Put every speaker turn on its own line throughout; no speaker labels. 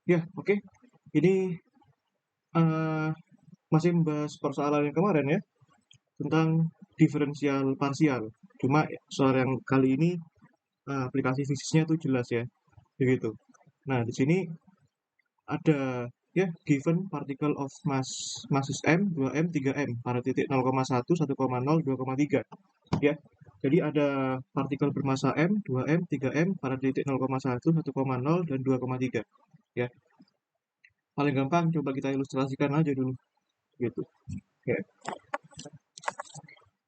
Ya, oke. Ini eh, masih membahas persoalan yang kemarin ya, tentang diferensial parsial. Cuma soal yang kali ini aplikasi fisiknya tuh jelas ya, begitu. Nah, di sini ada ya given particle of masses m, 2m, 3m pada titik 0,1, 1,0, 2,3 ya. Jadi ada partikel bermasa m, 2m, 3m pada titik 0,1, 1,0 dan 2,3 ya. Paling gampang coba kita ilustrasikan aja dulu gitu. Oke,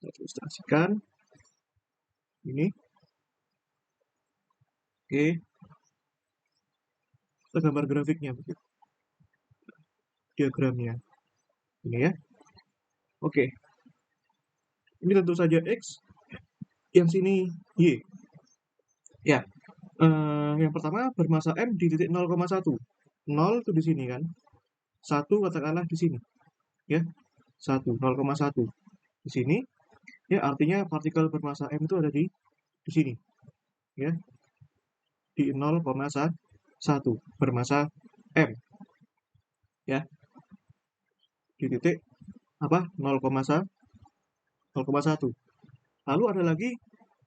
kita ilustrasikan ini. Oke, kita gambar grafiknya begitu. Diagramnya ini ya. Oke, ini tentu saja X, yang sini Y. Ya, yang pertama bermasa M di titik 0,1. 0 itu di sini kan. 1 katakanlah di sini. Ya, 1, 0,1. Di sini, ya artinya partikel bermasa M itu ada di sini. Ya, di 0,1 bermasa M. Ya, di titik apa 0,1. Lalu ada lagi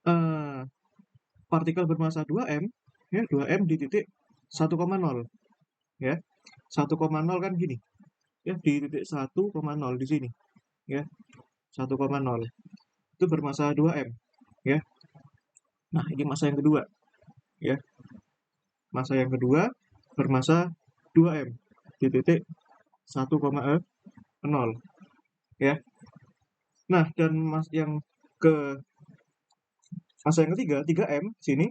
eh, partikel bermasa 2M, ya 2M di titik 1,0 ya. 1,0 kan gini. Ya, di titik 1,0 di sini ya. 1,0 itu bermasa 2M ya. Nah, ini masa yang kedua ya. Masa yang kedua bermasa 2M di titik 1,0 ya. Nah, dan yang ke masa yang ketiga 3M sini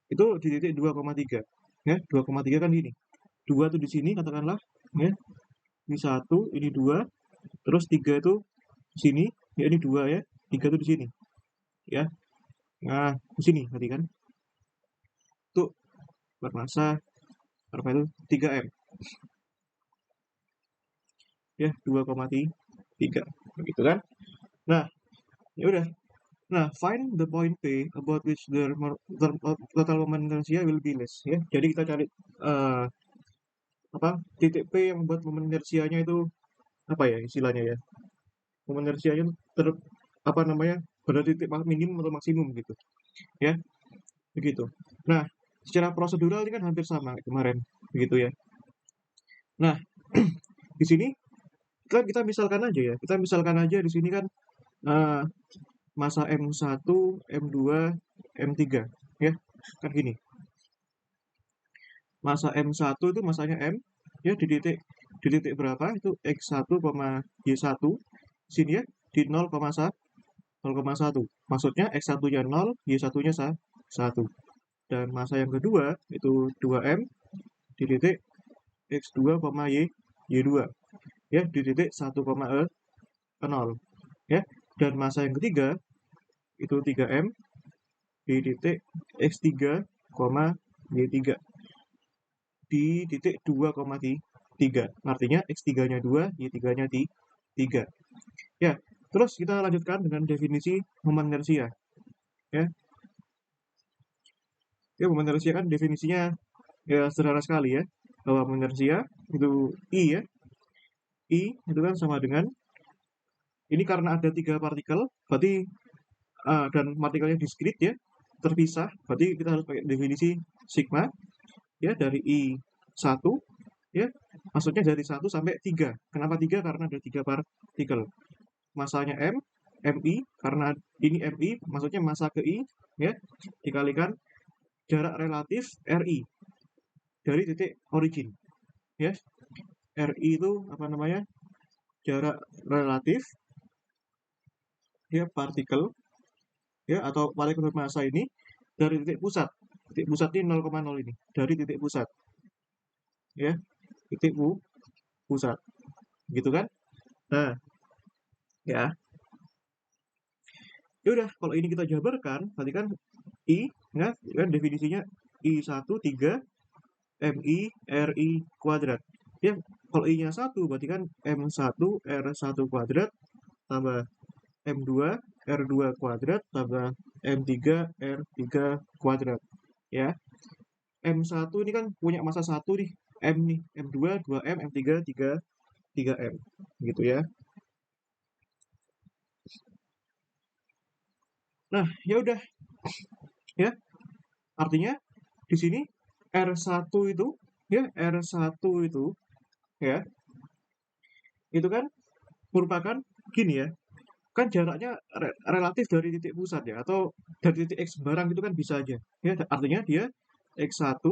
itu di titik 2,3 ya. 2,3 kan gini. 2 tuh di sini katakanlah ya. Ini 1, ini 2, terus 3 itu di sini, ya ini 2 ya. 3 itu di sini ya. Nah, di sini tadi kan. Itu bermasa berapa itu 3M ya, 2,3 begitu kan. Nah, ya udah. Nah, find the point P about which the total moment inertia will be less ya. Jadi kita cari eh, apa titik P yang membuat momen inersianya itu apa ya istilahnya ya. Momen inersianya ter apa namanya? Pada titik minimum atau maksimum gitu ya. Begitu. Nah, secara prosedural ini kan hampir sama kemarin begitu ya. Nah, di sini kita misalkan aja ya. Kita misalkan aja di sini kan eh, masa M1, M2, M3 ya. Kan gini. Masa M1 itu masanya M ya di titik berapa? Itu X1, Y1 sini ya di 0,1. Maksudnya X1-nya 0, Y1-nya 1. Dan masa yang kedua itu 2M di titik X2, Y2 ya di titik 1,0 ya. Dan masa yang ketiga itu 3M di titik X3, Y3 di titik 2,3. Artinya X3-nya 2, Y3-nya 3. Ya, terus kita lanjutkan dengan definisi momen inersia. Ya, ya momen inersia kan definisinya ya sederhana sekali ya. Bahwa momen inersia itu I ya. I itu kan sama dengan ini karena ada 3 partikel, berarti dan partikelnya diskrit ya, terpisah, berarti kita harus pakai definisi sigma ya dari I1 ya, maksudnya dari 1 sampai 3. Kenapa 3? Karena ada 3 partikel. Masanya M, MI, karena ini MI, maksudnya masa ke I ya, dikalikan jarak relatif RI dari titik origin ya. RI itu apa namanya? Jarak relatif ya partikel ya atau partikel bermasa ini dari titik pusat. Titik pusat ini 0,0 ini, dari titik pusat ya, titik pusat. Gitu kan? Nah, ya. Ya udah, kalau ini kita jabarkan, berarti kan I ya, kan definisinya I1 3 MI RI kuadrat. Ya, kalau I-nya 1 berarti kan M1 R1 kuadrat tambah M2 R2 kuadrat tambah M3 R3 kuadrat. Ya, M1 ini kan punya masa 1 nih. M nih, M2, 2M, M3, 3M. Gitu ya. Nah, ya udah ya. Artinya di sini R1 itu ya, R1 itu ya, itu kan merupakan gini ya, kan jaraknya relatif dari titik pusat ya, atau dari titik X barang itu kan bisa aja ya, artinya dia X1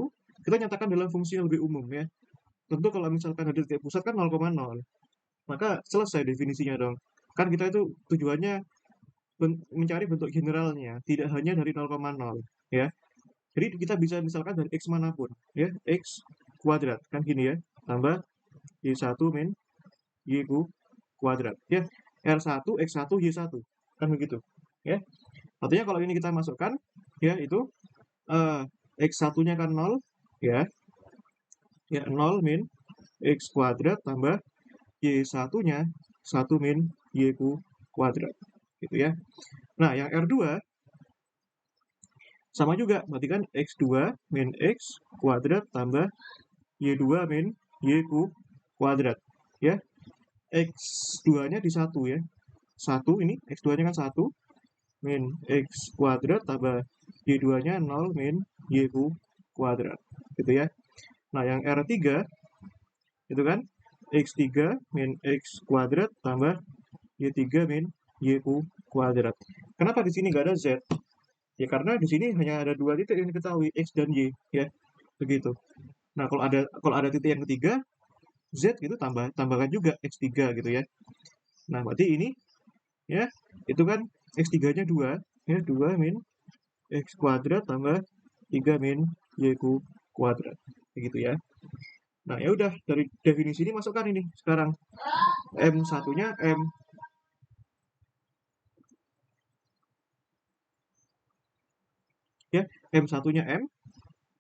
kita nyatakan dalam fungsi yang lebih umum ya. Tentu kalau misalkan dari titik pusat kan 0,0, maka selesai definisinya dong. Kan kita itu tujuannya mencari bentuk generalnya, tidak hanya dari 0,0 ya. Jadi kita bisa misalkan dari X manapun ya, X kuadrat kan gini ya, tambah Y1 min Y kuadrat ya, R1 X1 Y1 kan begitu ya. Artinya kalau ini kita masukkan ya, itu eh, X1 nya kan 0 ya, 0 min X kuadrat tambah Y1 nya 1 min Y kuadrat gitu ya. Nah yang R2 sama juga, berarti kan X2 min X kuadrat tambah Y2 min Y kuadrat ya. X2 nya di 1 ya, 1 ini X2 nya kan 1 min X kuadrat tambah Y2 nya 0 min Y kuadrat gitu ya. Nah yang R3 itu kan X3 min X kuadrat tambah Y3 min Y kuadrat. Kenapa di sini nggak ada Z? Ya karena di sini hanya ada dua titik yang diketahui, X dan Y ya, begitu. Nah kalau ada titik yang ketiga Z itu tambahkan juga X3 gitu ya. Nah berarti ini ya, itu kan X3 nya 2 ya, 2 min X kuadrat tambah 3 min Y kuadrat begitu ya. Nah ya udah, dari definisi ini masukkan ini sekarang M1 nya M ya, M1 nya M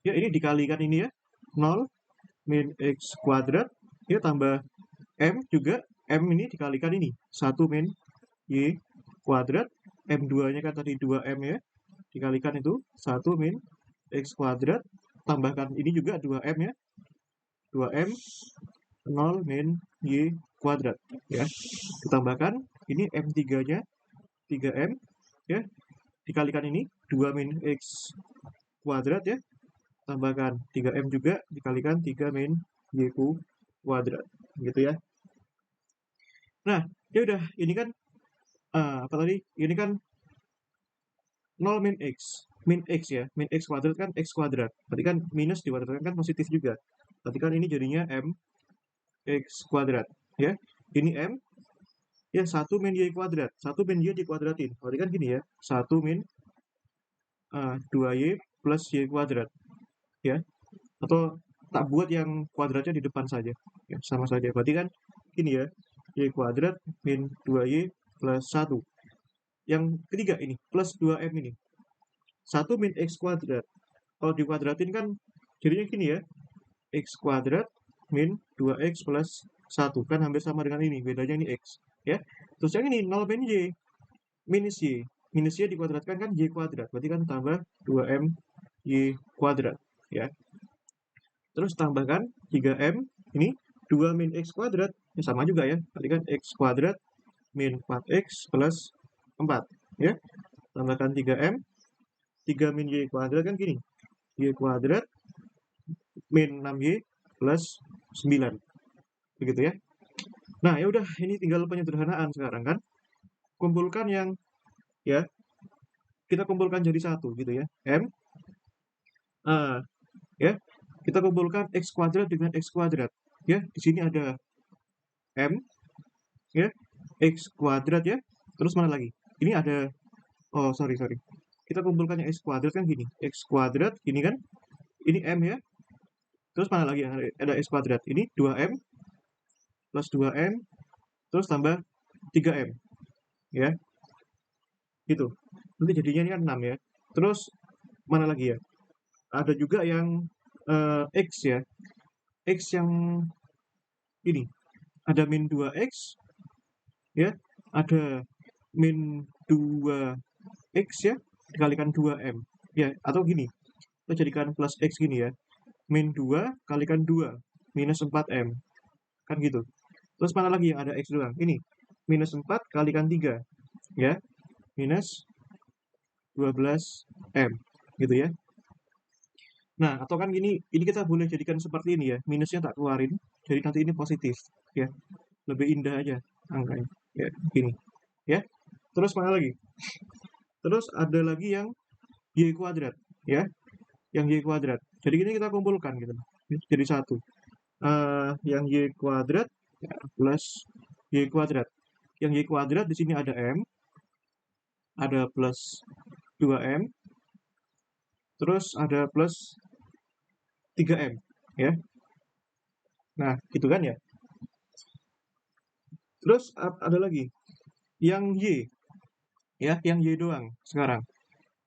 ya, ini dikalikan ini ya, 0 min X kuadrat ya, tambah M juga, M ini dikalikan ini 1 min Y kuadrat, M2 nya kan tadi 2M ya, dikalikan itu 1 min X kuadrat, tambahkan ini juga 2M ya, 2M 0 min Y kuadrat ya, ditambahkan ini M3 nya 3M ya, dikalikan ini 2 min X kuadrat ya, tambahkan 3M juga, dikalikan 3 min Y kuadrat gitu ya. Nah ya udah, ini kan apa tadi, ini kan 0 min X ya, min X kuadrat kan X kuadrat, berarti kan minus dikuadratkan kan positif juga, berarti kan ini jadinya M X kuadrat ya. Ini M ya, 1 min Y kuadrat, 1 min Y dikuadratin, berarti kan gini ya, 1 min 2Y plus Y kuadrat ya, atau tak buat yang kuadratnya di depan saja ya, sama saja, berarti kan gini ya, Y kuadrat min 2Y plus 1. Yang ketiga ini plus 2M ini, 1 min X kuadrat, kalau dikuadratin kan jadinya gini ya, X kuadrat min 2X plus 1, kan hampir sama dengan ini, bedanya ini X ya. Terus yang ini 0 min Y minus Y, minus Y dikuadratkan kan Y kuadrat, berarti kan tambah 2M Y kuadrat ya. Terus tambahkan 3M ini 2 min X kuadrat ya, sama juga ya, berarti kan X kuadrat min 4X plus 4 ya, tambahkan 3M, 3 min Y kuadrat kan gini, Y kuadrat min 6Y plus 9 begitu ya. Nah ya udah, ini tinggal penyederhanaan sekarang kan, kumpulkan yang ya, kita kumpulkan jadi satu gitu ya, M ya, kita kumpulkan X kuadrat dengan X kuadrat ya, di sini ada M ya, X kuadrat ya, terus mana lagi, ini ada, oh sorry, kita kumpulkan yang X kuadrat kan gini, X kuadrat ini kan, ini M ya, terus mana lagi yang ada X kuadrat, ini 2M plus 2M terus tambah 3M ya, gitu. Nanti jadinya ini kan 6 ya. Terus mana lagi ya? Ada juga yang X ya. X yang ini. Ada min 2X ya. Ada min 2X ya. Dikalikan 2M. Ya, atau gini. Kita jadikan plus X gini ya. Min 2 kalikan 2. minus 4M. Kan gitu. Terus mana lagi yang ada X doang? Ini, minus 4 kalikan 3. Ya, minus 12M. Gitu ya. Nah, atau kan ini kita boleh jadikan seperti ini ya. Minusnya tak keluarin. Jadi nanti ini positif. Ya, lebih indah aja angkanya. Ya, gini. Ya, terus mana lagi? Terus ada lagi yang Y kuadrat. Ya, yang Y kuadrat. Jadi ini kita kumpulkan gitu. Jadi satu. Yang Y kuadrat ya, plus Y kuadrat. Yang Y kuadrat di sini ada M, ada plus 2M, terus ada plus 3M. Ya, nah gitu kan ya. Terus ada lagi yang Y, ya, yang Y doang sekarang.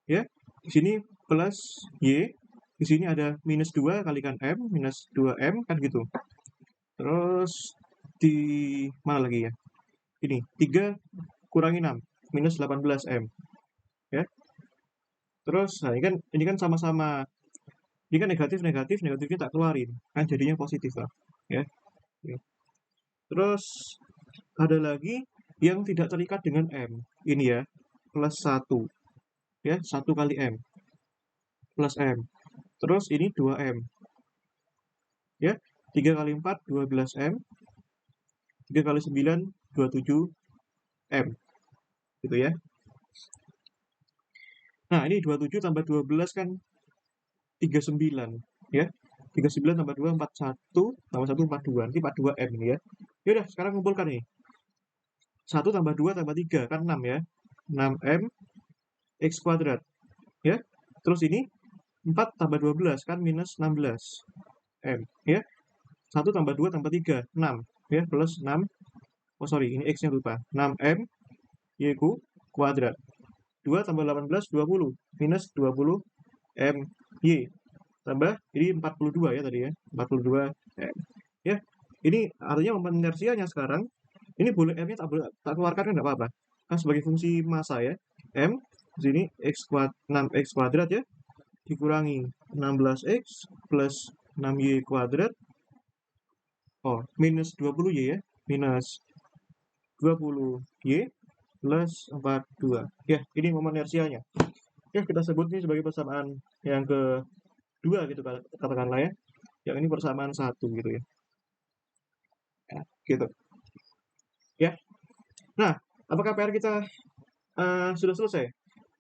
Ya, di sini plus Y, di sini ada minus 2 kalikan M, minus 2M, kan gitu. Terus di mana lagi ya? Ini, 3 kurangi 6, minus 18M. Ya, terus, nah ini kan sama-sama, ini kan negatif, negatifnya tak keluarin. Kan jadinya positif lah. Ya, terus ada lagi yang tidak terikat dengan M. Ini ya, plus 1. Ya, 1 kali M, plus M. Terus ini 2M. Ya, 3 kali 4, 12M. 3 kali 9, 27M. Gitu ya. Nah, ini 27 tambah 12 kan 39. Ya, 39 tambah 2, 41. Tambah 1, 42. Nanti 42M ini ya. Yaudah, sekarang kumpulkan nih. 1 tambah 2 tambah 3, kan 6 ya. 6M X kuadrat. Ya, terus ini 4 tambah 12, kan minus 16M. Ya, 1 tambah 2 tambah 3, 6. Ya, plus 6. Oh, sorry, ini X-nya lupa. 6M Y kuadrat. 2 tambah 18, 20. Minus 20M Y. Tambah, ini 42 ya tadi ya. 42M. Ya, ini artinya momen inersianya sekarang, ini boleh M-nya tak keluarkan kan nggak apa-apa. Kan sebagai fungsi massa ya. M, di sini 6X kuadrat ya. Dikurangi 16X plus 6Y kuadrat. Oh, minus 20Y ya. Minus 20Y plus 42. Ya, ini momen inersianya. Ya, kita sebut ini sebagai persamaan yang kedua gitu katakanlah ya. Yang ini persamaan 1 gitu ya. Ya, gitu. Ya. Nah, apakah PR kita sudah selesai?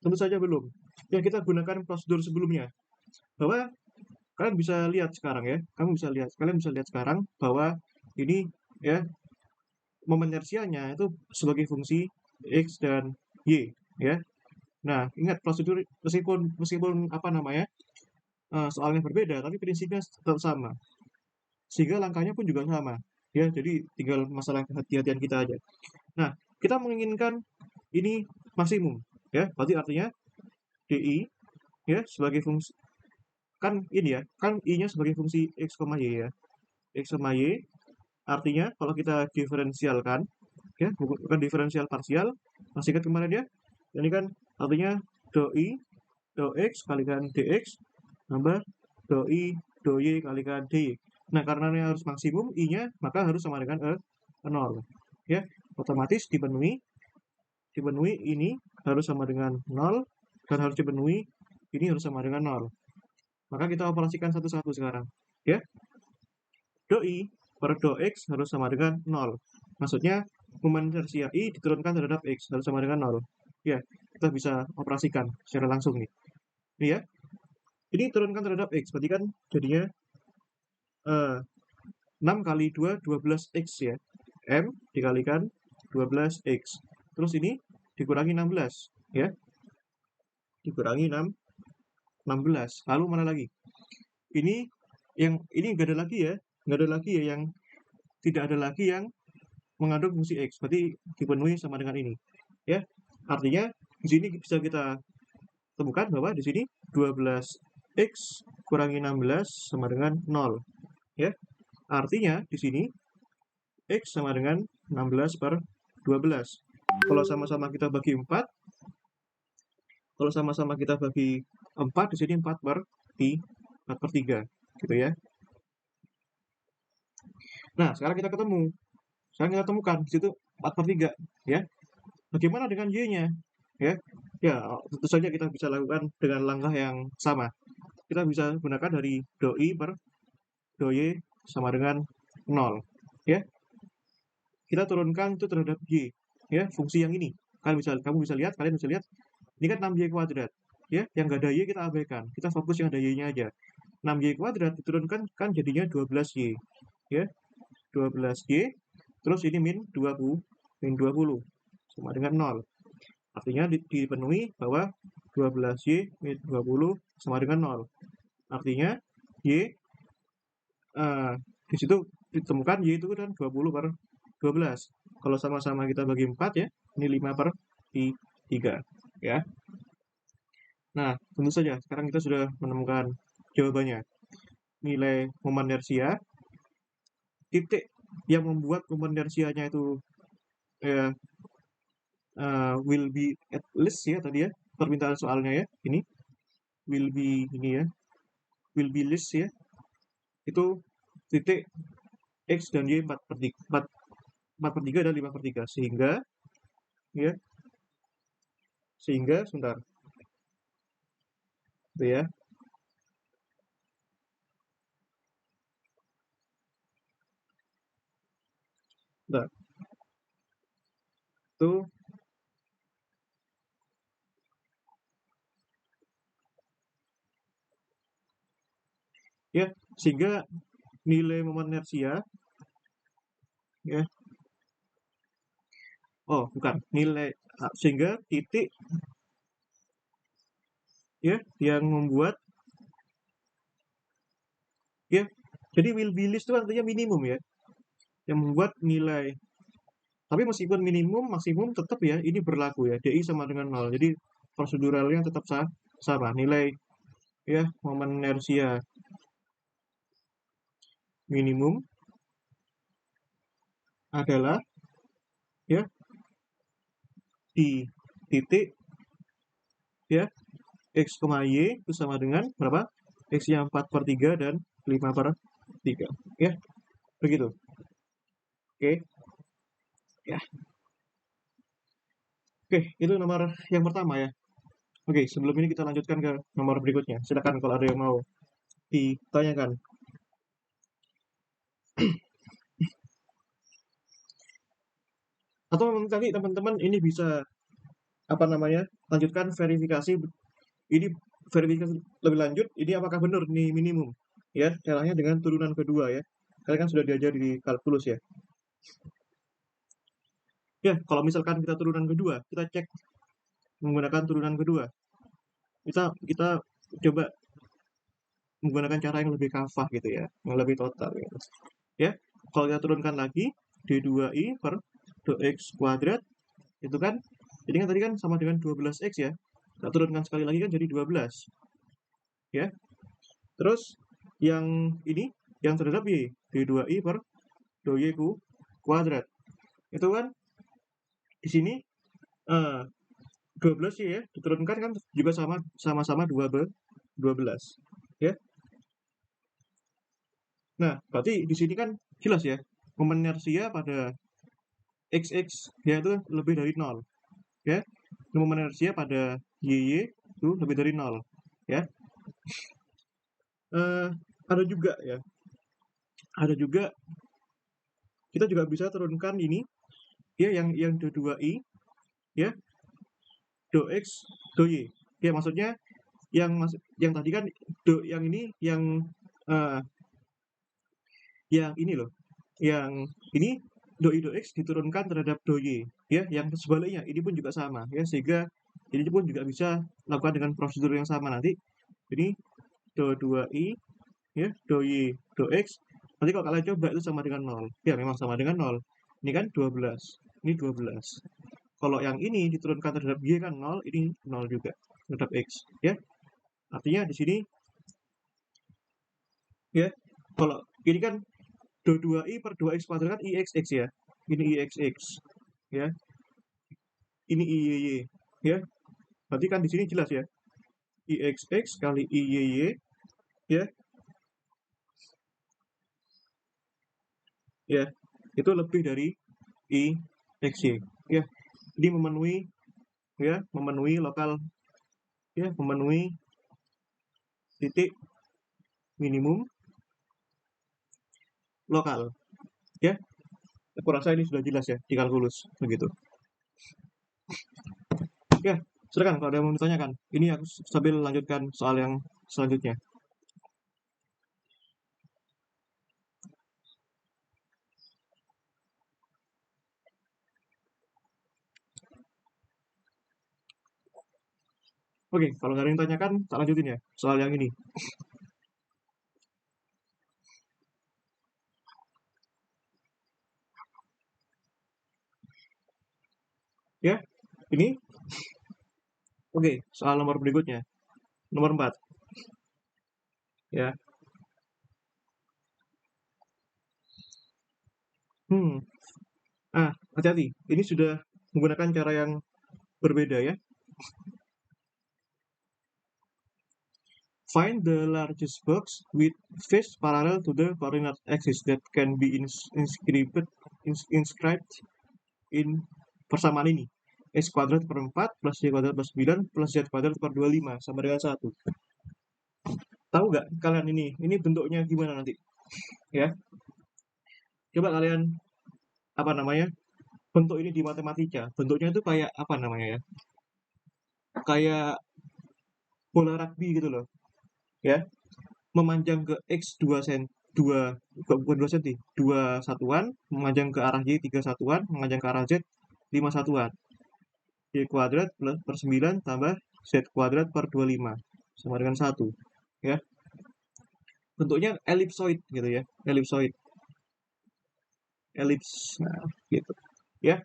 Tentu saja belum. Ya, kita gunakan prosedur sebelumnya. Bahwa kalian bisa lihat sekarang ya. Kalian bisa lihat sekarang bahwa ini ya, momen inersianya itu sebagai fungsi X dan Y ya. Nah, ingat prosedur, meskipun apa namanya, soalnya berbeda, tapi prinsipnya tetap sama. Sehingga langkahnya pun juga sama. Ya, jadi tinggal masalah kehati-hatian kita aja. Nah, kita menginginkan ini maksimum. Ya, berarti artinya DI ya sebagai fungsi, kan ini ya, kan I-nya sebagai fungsi X, Y ya. X, Y artinya kalau kita diferensialkan, ya, bukan diferensial parsial, masih ingat kemana dia? Ini kan artinya doi dou X kalikan dx tambah doi dou Y kalikan dy. Nah, karena ini harus maksimum I-nya, maka harus sama dengan 0. Ya, otomatis dipenuhi ini harus sama dengan 0, dan harus dipenuhi ini harus sama dengan 0. Maka kita operasikan satu-satu sekarang. Ya, doi per dou X harus sama dengan 0. Maksudnya, momen inersia I diturunkan terhadap X harus sama dengan 0. Ya, kita bisa operasikan secara langsung nih. Ini ya. Ini turunkan terhadap X, berarti kan jadinya 6 kali 2, 12X ya. M dikalikan 12X. Terus ini dikurangi 16 ya. Dikurangi 16. Lalu mana lagi? Ini nggak ada lagi ya. Nggak ada lagi ya yang tidak ada lagi yang mengandung fungsi X. Berarti dipenuhi sama dengan ini. Ya. Artinya di sini bisa kita temukan bahwa di sini 12X kurangi 16 sama dengan 0. Ya. Artinya di sini X sama dengan 16 per 12. Kalau sama-sama kita bagi 4, kalau sama-sama kita bagi 4, di sini 4 per 3, gitu ya. Nah, sekarang kita temukan di situ 4/3 ya. Bagaimana dengan y-nya ya? Ya, tentu saja kita bisa lakukan dengan langkah yang sama. Kita bisa gunakan dari do i per do y sama dengan 0 ya. Kita turunkan itu terhadap y ya, fungsi yang ini. Kamu bisa lihat, kalian bisa lihat ini kan 6y kuadrat ya, yang nggak ada y kita abaikan, kita fokus yang ada y-nya aja. 6y kuadrat diturunkan kan jadinya 12y ya, 12y terus ini min 20 sama dengan 0. Artinya dipenuhi bahwa 12y min 20 sama dengan 0. Artinya y di situ ditemukan y itu kan 20 per 12. Kalau sama-sama kita bagi 4 ya, ini 5/3 ya. Nah, tentu saja sekarang kita sudah menemukan jawabannya. Nilai momen inersia, titik yang membuat momen inersianya itu ya, will be at least ya tadi ya, permintaan soalnya ya, ini will be ini ya, will be least ya, itu titik X dan Y 4/3 dan 5/3 ya, sehingga sebentar itu ya. Nah, itu ya, sehingga nilai momen inersia ya, oh bukan nilai, sehingga titik ya yang membuat ya, jadi will be least itu artinya minimum ya, yang membuat nilai, tapi meskipun minimum maksimum tetap ya ini berlaku ya, DI sama dengan 0, jadi proseduralnya tetap sama nilai ya momen inersia minimum adalah ya di titik ya X, Y itu sama dengan berapa? X-nya 4/3 dan 5/3 ya, begitu. Oke ya, oke itu nomor yang pertama ya. Oke, sebelum ini kita lanjutkan ke nomor berikutnya, silakan kalau ada yang mau ditanyakan. Atau nanti teman-teman ini bisa apa namanya, lanjutkan verifikasi, ini verifikasi lebih lanjut, ini apakah benar nih minimum ya, caranya dengan turunan kedua ya, kalian kan sudah diajar di kalkulus ya. Ya, kalau misalkan kita turunan kedua, kita cek menggunakan turunan kedua, kita coba menggunakan cara yang lebih kafah gitu ya, yang lebih total gitu. Ya, kalau kita turunkan lagi d2i per do x kuadrat itu kan, jadi kan tadi kan sama dengan 12x ya, kita turunkan sekali lagi kan jadi 12 ya. Terus yang ini yang terhadap y, d2i per do y kuadrat itu kan di sini 12 ya, diturunkan kan juga sama-sama 12 ya. Nah, berarti di sini kan jelas ya, momen inersia pada XX ya itu lebih dari 0 ya. Momen inersia pada YY itu lebih dari 0 ya. Eh, ada juga ya, ada juga kita juga bisa turunkan ini ya, yang do2i ya, do x do y ya, maksudnya yang tadi kan yang ini uh, yang ini loh, yang ini doi do x diturunkan terhadap do y ya, yang sebaliknya ini pun juga sama ya, sehingga ini pun juga bisa lakukan dengan prosedur yang sama nanti. Ini do 2i ya, do y do x, nanti kalau kalian coba itu sama dengan 0 ya, memang sama dengan 0, ini kan 12, ini 12. Kalau yang ini diturunkan terhadap y kan 0, ini 0 juga terhadap x ya. Artinya di sini ya, kalau ini kan do 2i per 2x kuadrat kan ixx ya, ini ixx ya, ini iyy ya, berarti kan di sini jelas ya, ixx kali iyy ya, ya, itu lebih dari I XY, ya. Ini memenuhi lokal, ya, memenuhi titik minimum lokal, ya. Aku rasa ini sudah jelas ya di kalkulus begitu. Ya, silakan kalau ada yang mau ditanyakan. Ini aku sambil lanjutkan soal yang selanjutnya. Oke, kalau nggak ada yang tanyakan, tak lanjutin ya soal yang ini. Ya, ini. Oke, soal nomor berikutnya. Nomor 4. Ya. Hmm. Hati-hati. Ini sudah menggunakan cara yang berbeda ya. Find the largest box with face parallel to the coordinate axis that can be inscribed in persamaan ini. X kuadrat per 4 plus Y kuadrat per 9 plus Z kuadrat per 25 sama dengan 1. Tahu nggak kalian ini? Ini bentuknya gimana nanti? Ya. Coba kalian, apa namanya, bentuk ini di matematika. Bentuknya itu kayak apa namanya ya? Kayak bola rugby gitu loh. Ya. Memanjang ke X 2 cm, 2, bukan 2 cm, 2 satuan, memanjang ke arah Y 3 satuan, memanjang ke arah Z 5 satuan. Y kuadrat plus per 9 tambah Z kuadrat per 25 sama dengan 1. Ya. Bentuknya elipsoid gitu ya. Elipsoid. Elips. Nah, gitu. Ya.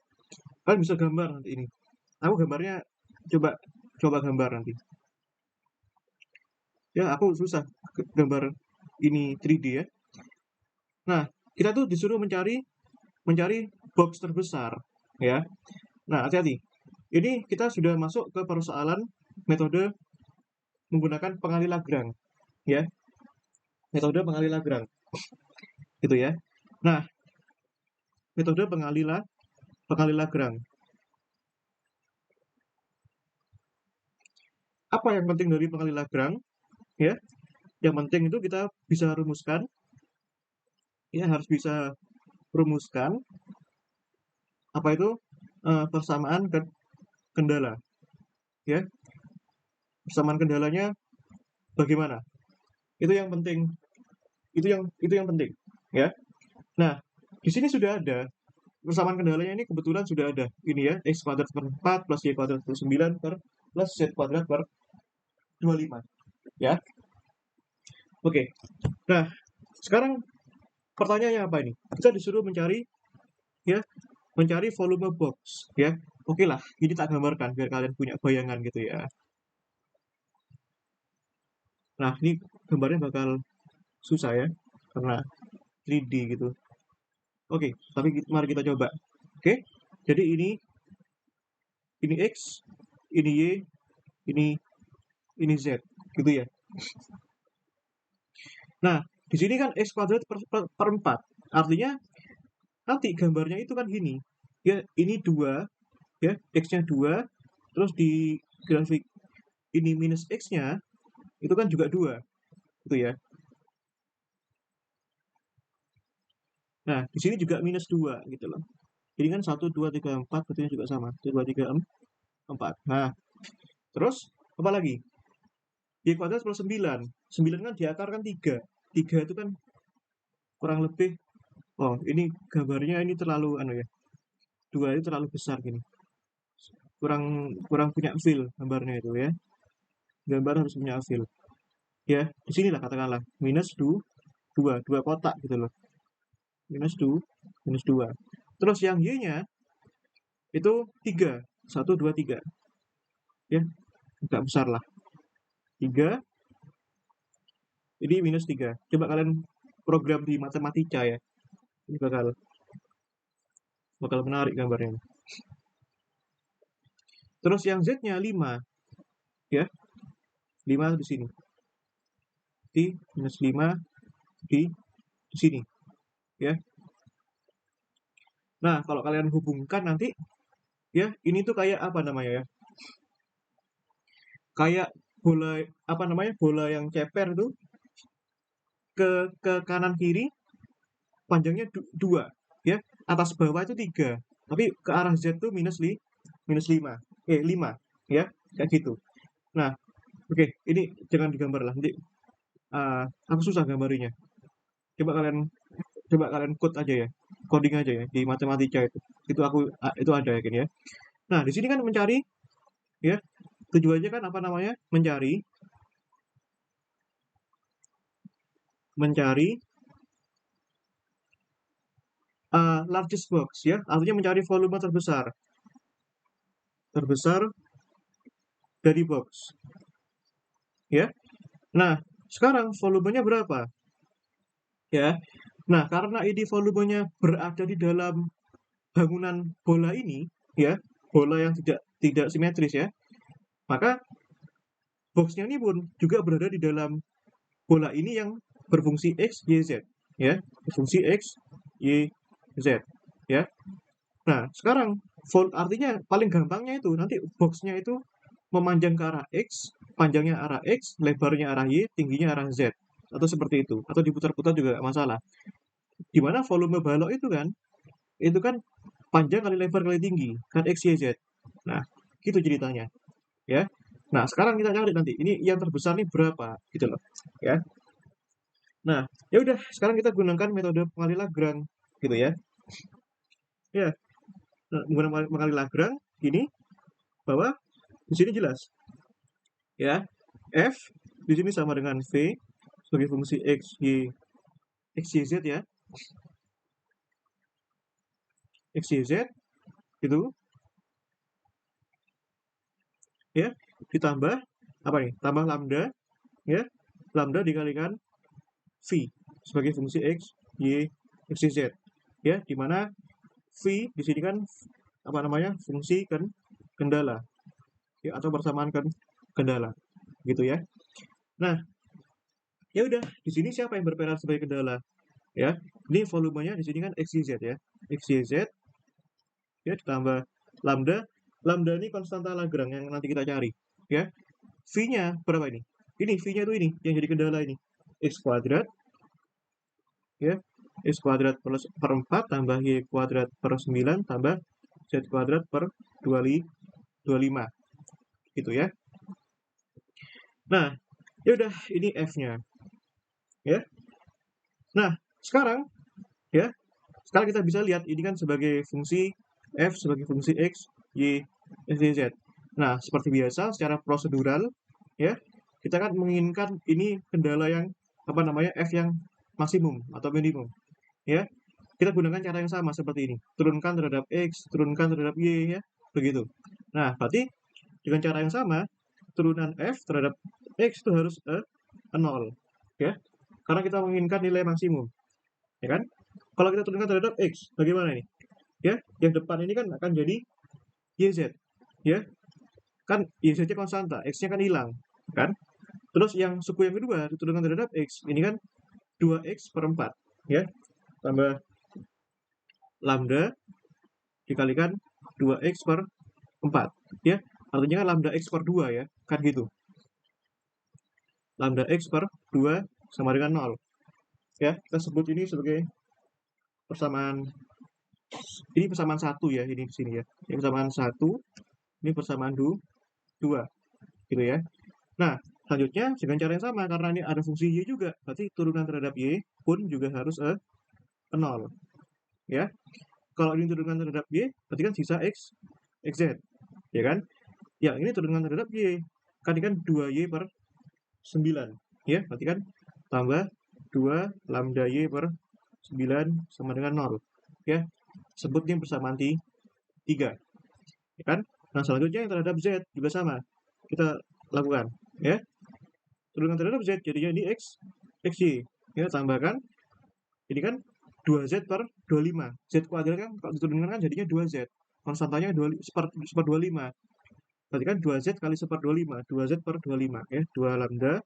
Kalian bisa gambar nanti ini. Aku gambarnya coba coba gambar nanti. Ya, aku susah gambar ini 3D ya. Nah, kita tuh disuruh mencari box terbesar ya. Nah, hati-hati. Ini kita sudah masuk ke persoalan metode menggunakan pengali Lagrange ya. Metode pengali Lagrange. Gitu ya. Nah, metode pengali Lagrange. Apa yang penting dari pengali Lagrange ya? Yang penting itu kita bisa rumuskan, ya, harus bisa rumuskan apa itu persamaan kendala ya. Persamaan kendalanya bagaimana? Itu yang penting. Itu yang penting ya. Nah, di sini sudah ada persamaan kendalanya, ini kebetulan sudah ada ini ya, X kuadrat per 4 plus Y kuadrat per 9 per plus Z kuadrat per 25 ya. Oke. Nah, sekarang pertanyaannya apa ini? Kita disuruh mencari, ya, mencari volume box ya. Oke lah, ini tak gambarkan biar kalian punya bayangan gitu ya. Nah, ini gambarnya bakal susah ya karena 3D gitu. Oke, tapi mari kita coba. Oke. Jadi ini X, ini Y, ini Z gitu ya. Nah, di sini kan X kuadrat per 4. Artinya nanti gambarnya itu kan gini. Ya, ini 2 ya, X-nya 2, terus di grafik ini minus X-nya itu kan juga 2 gitu ya. Nah, di sini juga minus 2 gitu loh. Ini kan 1, 2, 3, 4, berarti juga sama. 1, 2, 3, 4. Nah, terus apa lagi? Y kuadrat plus 9. 9 kan di akar kan 3. 3 itu kan kurang lebih, oh ini gambarnya ini terlalu anu ya. 2 itu terlalu besar gini. Kurang kurang punya feel gambarnya itu ya. Gambar harus punya feel. Ya, di sinilah katakanlah minus 2, 2 kotak gitu loh. Minus 2, minus 2. Terus yang Y-nya itu 3. 1, 2, 3. Ya, agak besar lah. 3, ini minus 3. Coba kalian program di matematika ya. Ini bakal menarik gambarnya. Terus yang Z-nya 5. Ya. 5 di sini. Di minus 5 di sini. Ya. Nah, kalau kalian hubungkan nanti ya, ini tuh kayak apa namanya ya? Kayak bola apa namanya? Bola yang ceper tuh ke kanan kiri panjangnya dua ya. Atas bawah itu tiga. Tapi ke arah Z tuh minus lima. 5 ya, kayak gitu. Nah, oke, ini jangan digambar lah nanti. Aku susah gambarinya. Coba kalian coba kalian code aja ya. Coding aja ya di matematika itu. Itu ada yakin ya. Nah, di sini kan mencari ya. Tujuannya kan apa namanya? Mencari largest box ya. Artinya mencari volume terbesar dari box ya. Nah, sekarang volumenya berapa? Ya. Nah, karena ini volumenya berada di dalam bangunan bola ini ya, bola yang tidak simetris ya, maka boxnya ini pun juga berada di dalam bola ini yang berfungsi X, Y, Z ya, berfungsi X, Y, Z ya. Nah, sekarang artinya paling gampangnya itu nanti boxnya itu memanjang ke arah X, panjangnya arah X, lebarnya arah Y, tingginya arah Z atau seperti itu, atau diputar-putar juga nggak masalah. Dimana volume balok itu kan panjang kali lebar kali tinggi, kan X, Y, Z. Nah, gitu ceritanya ya. Nah, sekarang kita cari nanti ini yang terbesar nih berapa gitu loh ya. Nah, ya udah sekarang kita gunakan metode pengali Lagrange gitu ya. Ya, nah, menggunakan pengali Lagrange ini bahwa di sini jelas ya. F di sini sama dengan V sebagai fungsi X, Y, Z ya. X, Y, Z itu ya ditambah apa nih? Tambah lambda ya. Lambda dikalikan V sebagai fungsi X, Y, X, Y, Z ya, dimana V di sini kan apa namanya? Fungsi kan kendala ya, atau persamaan kan kendala gitu ya. Nah, ya udah di sini siapa yang berperan sebagai kendala ya? Ini volumenya di sini kan X, Y, Z ya. X, Y, Z ya ditambah lambda. Lambda ini konstanta Lagrange yang nanti kita cari ya. V-nya berapa ini? Ini V-nya tuh ini yang jadi kendala ini. X kuadrat ya. X kuadrat per 4 tambah Y kuadrat per 9 tambah Z kuadrat per 25 gitu ya. Nah, ya udah ini F-nya ya. Nah, sekarang ya, sekarang kita bisa lihat ini kan sebagai fungsi F sebagai fungsi X, Y, Z. Nah, seperti biasa secara prosedural ya, kita kan menginginkan ini kendala yang apa namanya? F yang maksimum atau minimum ya. Kita gunakan cara yang sama seperti ini. Turunkan terhadap X, turunkan terhadap Y ya, begitu. Nah, berarti dengan cara yang sama, turunan F terhadap X itu harus 0 ya. Karena kita menginginkan nilai maksimum. Ya kan? Kalau kita turunkan terhadap X, bagaimana ini? Ya, yang depan ini kan akan jadi YZ. Ya, kan YZ-nya konstanta, X-nya kan hilang. Kan? Terus yang suku yang kedua diturunkan terhadap X, ini kan 2X per 4. Ya, tambah lambda dikalikan 2X per 4 ya, artinya kan lambda X per 2 ya, kan gitu. Lambda X per 2 sama dengan 0 ya, kita sebut ini sebagai persamaan, ini persamaan 1 ya, ini di sini ya, ini persamaan 1, ini persamaan 2 gitu ya. Nah, selanjutnya dengan cara yang sama, karena ini ada fungsi Y juga, berarti turunan terhadap Y pun juga harus 0 ya. Kalau ini turunan terhadap Y, berarti kan sisa X, XZ ya kan. Yang ini turunan terhadap Y, kan ini kan 2Y per 9 ya, berarti kan tambah 2 lambda Y per 9 sama dengan 0 ya. Sebutnya persamaan 3 ya kan. Nah, selanjutnya yang terhadap Z juga sama kita lakukan ya. Turunan terhadap Z jadinya ini X, XY ya, tambahkan ini kan 2Z per 25. Z kuadrat kan kalau diturunkan kan jadinya 2Z, konstantanya 1/25, berarti kan 2Z kali 1/25, 2Z per 25 ya, 2 lambda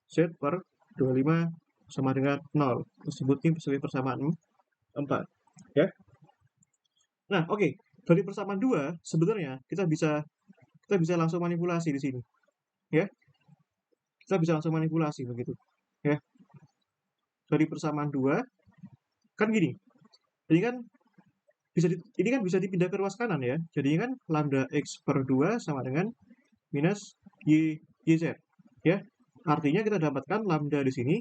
Z per 25 sama dengan 0. Tersebut ini sebagai persamaan 4 ya. Nah, oke. Dari persamaan 2 sebenarnya kita bisa langsung manipulasi di sini, ya. Kita bisa langsung manipulasi begitu, ya. Dari persamaan 2 kan gini. Ini kan ini kan bisa dipindah ke ruas kanan ya. Jadinya kan lambda x per 2 sama dengan minus yz, ya. Artinya kita dapatkan lambda di sini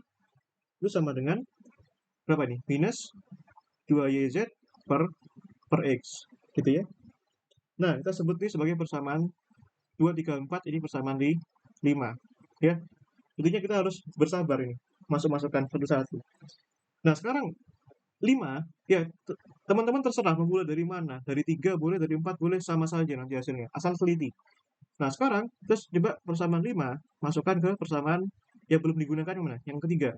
itu sama dengan berapa nih? Minus 2yz per x, gitu ya. Nah, kita sebut ini sebagai persamaan 2, 3, 4, ini persamaan di 5, ya. Intinya kita harus bersabar ini, masukkan satu-satu. Nah, sekarang 5, ya teman-teman terserah memulai dari mana, dari 3 boleh, dari 4 boleh, sama saja nanti hasilnya, asal teliti. Nah, sekarang terus coba persamaan 5 masukkan ke persamaan yang belum digunakan yang mana? Yang ketiga,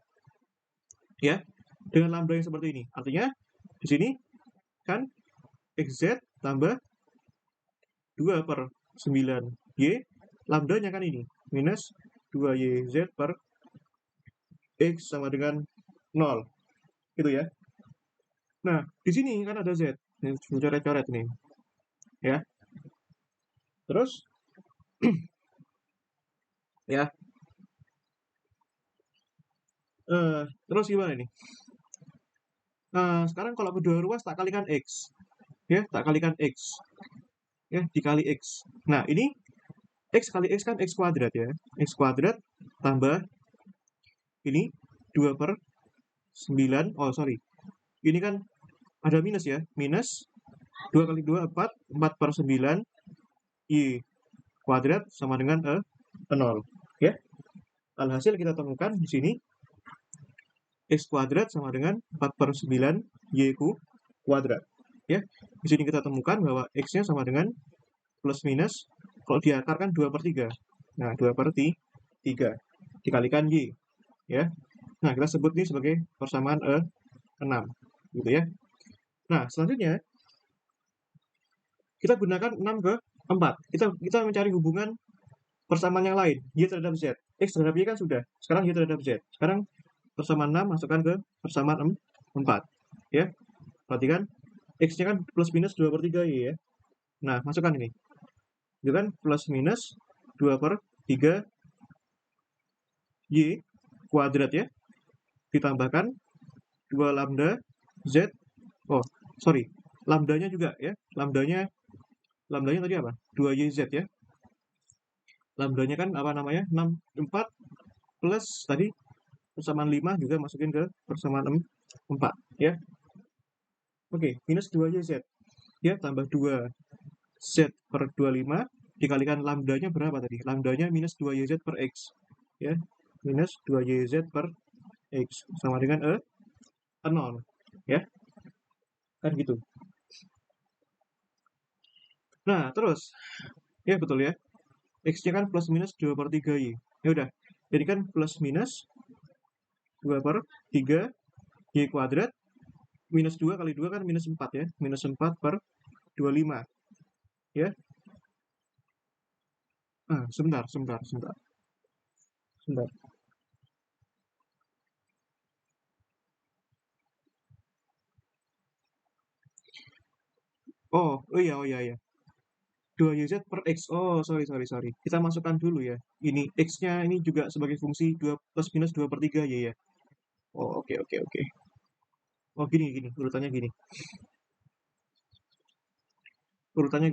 ya, dengan lambda yang seperti ini. Artinya di sini kan xz tambah 2 per 9y, lambdanya kan ini minus 2yz per x sama dengan 0, gitu ya. Nah, di sini kan ada z, ini coret-coret nih, ya. Terus, ya, terus gimana nih? Sekarang kalau kedua ruas tak kalikan x, ya, tak kalikan x, ya, dikali x. Nah, ini x kali x kan x kuadrat ya, x kuadrat tambah ini 2 per 9, oh sorry, ini kan ada minus ya, minus 2 kali 2, 4, 4 per 9, y kuadrat sama dengan 0, ya. Alhasil kita temukan di sini x kuadrat sama dengan 4 per 9 y kuadrat, ya. Di sini kita temukan bahwa x-nya sama dengan plus minus, kalau diakar kan 2 per 3, nah 2 per 3 dikalikan y, ya. Nah, kita sebut ini sebagai persamaan 6, gitu ya. Nah, selanjutnya kita gunakan 6 ke 4. Kita mencari hubungan persamaan yang lain, y terhadap z. X terhadap y kan sudah, sekarang y terhadap z. Sekarang persamaan 6 masukkan ke persamaan 4, ya. Perhatikan x-nya kan plus minus 2 per 3 y ya. Nah, masukkan ini. Itu kan plus minus 2 per 3 y kuadrat ya. Ditambahkan 2 lambda z. Oh, sorry. Lambdanya juga ya. Lambdanya tadi apa? 2yz ya. Lambdanya kan apa namanya? 4 plus tadi persamaan 5 juga masukin ke persamaan 4 ya. Oke, minus 2yz ya, tambah 2z per 25 dikalikan lambdanya berapa tadi? Lambdanya minus 2yz per x ya. Minus 2yz per x sama dengan 0 ya. Kan gitu. Nah, terus ya betul ya. X-nya kan plus minus 2 per 3y. Ya udah. Jadi kan plus minus 2 per 3 y kuadrat minus 2 kali 2 kan minus 4 ya. Minus 4 per 25. Ya. Sebentar. Oh iya. 2yz per x. Oh, sorry. Kita masukkan dulu ya. Ini x-nya ini juga sebagai fungsi 2 plus minus 2 per 3 ya. Oh, oke. Oh, gini. Urutannya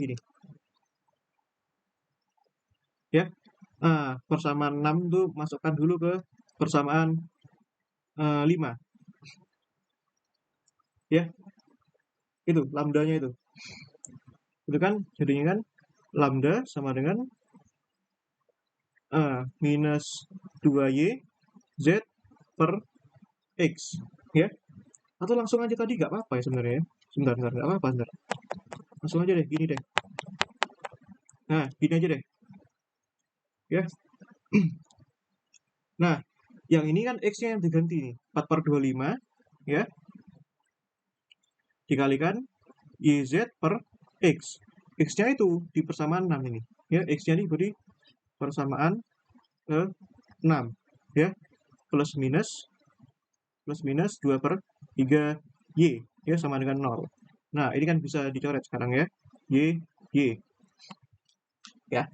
gini. Ya. Persamaan 6 tuh masukkan dulu ke persamaan 5. Ya. Itu lambdanya itu. Itu kan jadinya kan lambda sama dengan minus 2y z per x ya. Atau langsung aja tadi nggak apa-apa ya sebenarnya ya. Sebentar, nggak apa-apa, sebentar. Langsung aja deh, gini deh. Nah, gini aja deh. Ya. Nah, yang ini kan x-nya yang diganti nih. 4 per 25 ya. Dikalikan yz per x. X-nya itu di persamaan 6 ini. Ya, x-nya ini beri persamaan 6 ya. Plus minus 2 per 3 y ya sama dengan 0. Nah, ini kan bisa dicoret sekarang ya. Y, Y. Ya.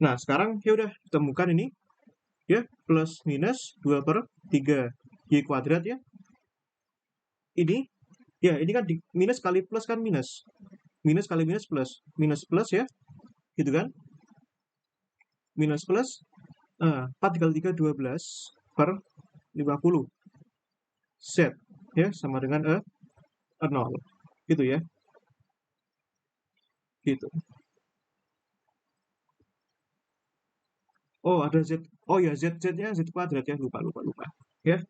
Nah, sekarang ya udah ditemukan ini ya plus minus 2/3 Y kuadrat ya. Ini ya ini kan minus kali plus kan minus. Minus kali minus plus. Minus plus ya. Gitu kan? Minus plus 4 dikali 3 12/50 Z ya sama dengan 0 gitu ya. Gitu. Oh, ada Z. Oh ya, Z-nya Z kuadrat ya. Lupa. Ya.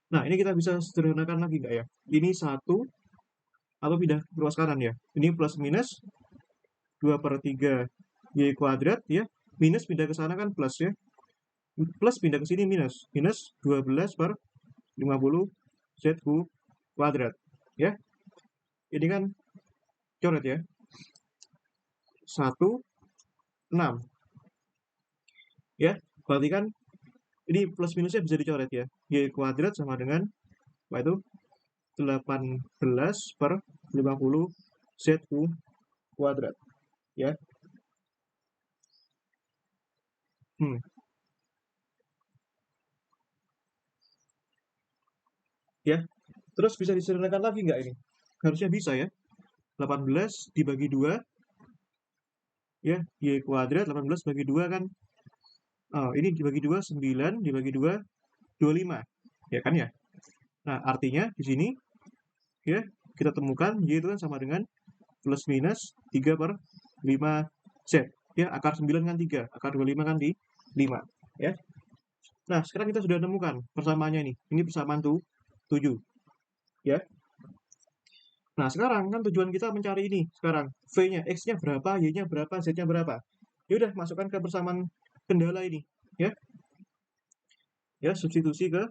Nah, ini kita bisa sederhanakan lagi nggak ya? Ini 1 atau pindah ke ruas kanan ya. Ini plus minus 2/3 Y kuadrat ya. Minus pindah ke sana kan plus ya. Plus pindah ke sini minus. Minus 12/50 Z kuadrat. Ya. Ini kan coret ya. 1, 6. Ya, berarti kan ini plus minusnya bisa dicoret ya. Y kuadrat sama dengan apa itu? 18/50 Z kuadrat. Ya. Ya. Terus bisa disederhanakan lagi nggak ini? Harusnya bisa ya. 18 dibagi 2 ya, Y kuadrat 18 bagi 2 kan. Oh, ini dibagi 2 9 dibagi 2 25. Ya kan ya? Nah, artinya di sini ya kita temukan Y itu kan sama dengan plus minus 3/5 Z. Ya, akar 9 kan 3, akar 25 kan di 5. Ya. Nah, sekarang kita sudah temukan persamaannya ini. Ini persamaan 7. Ya. Nah, sekarang kan tujuan kita mencari ini. Sekarang V-nya, X-nya berapa, Y-nya berapa, Z-nya berapa. Ya udah, masukkan ke persamaan kendala ini, ya. Ya, substitusi ke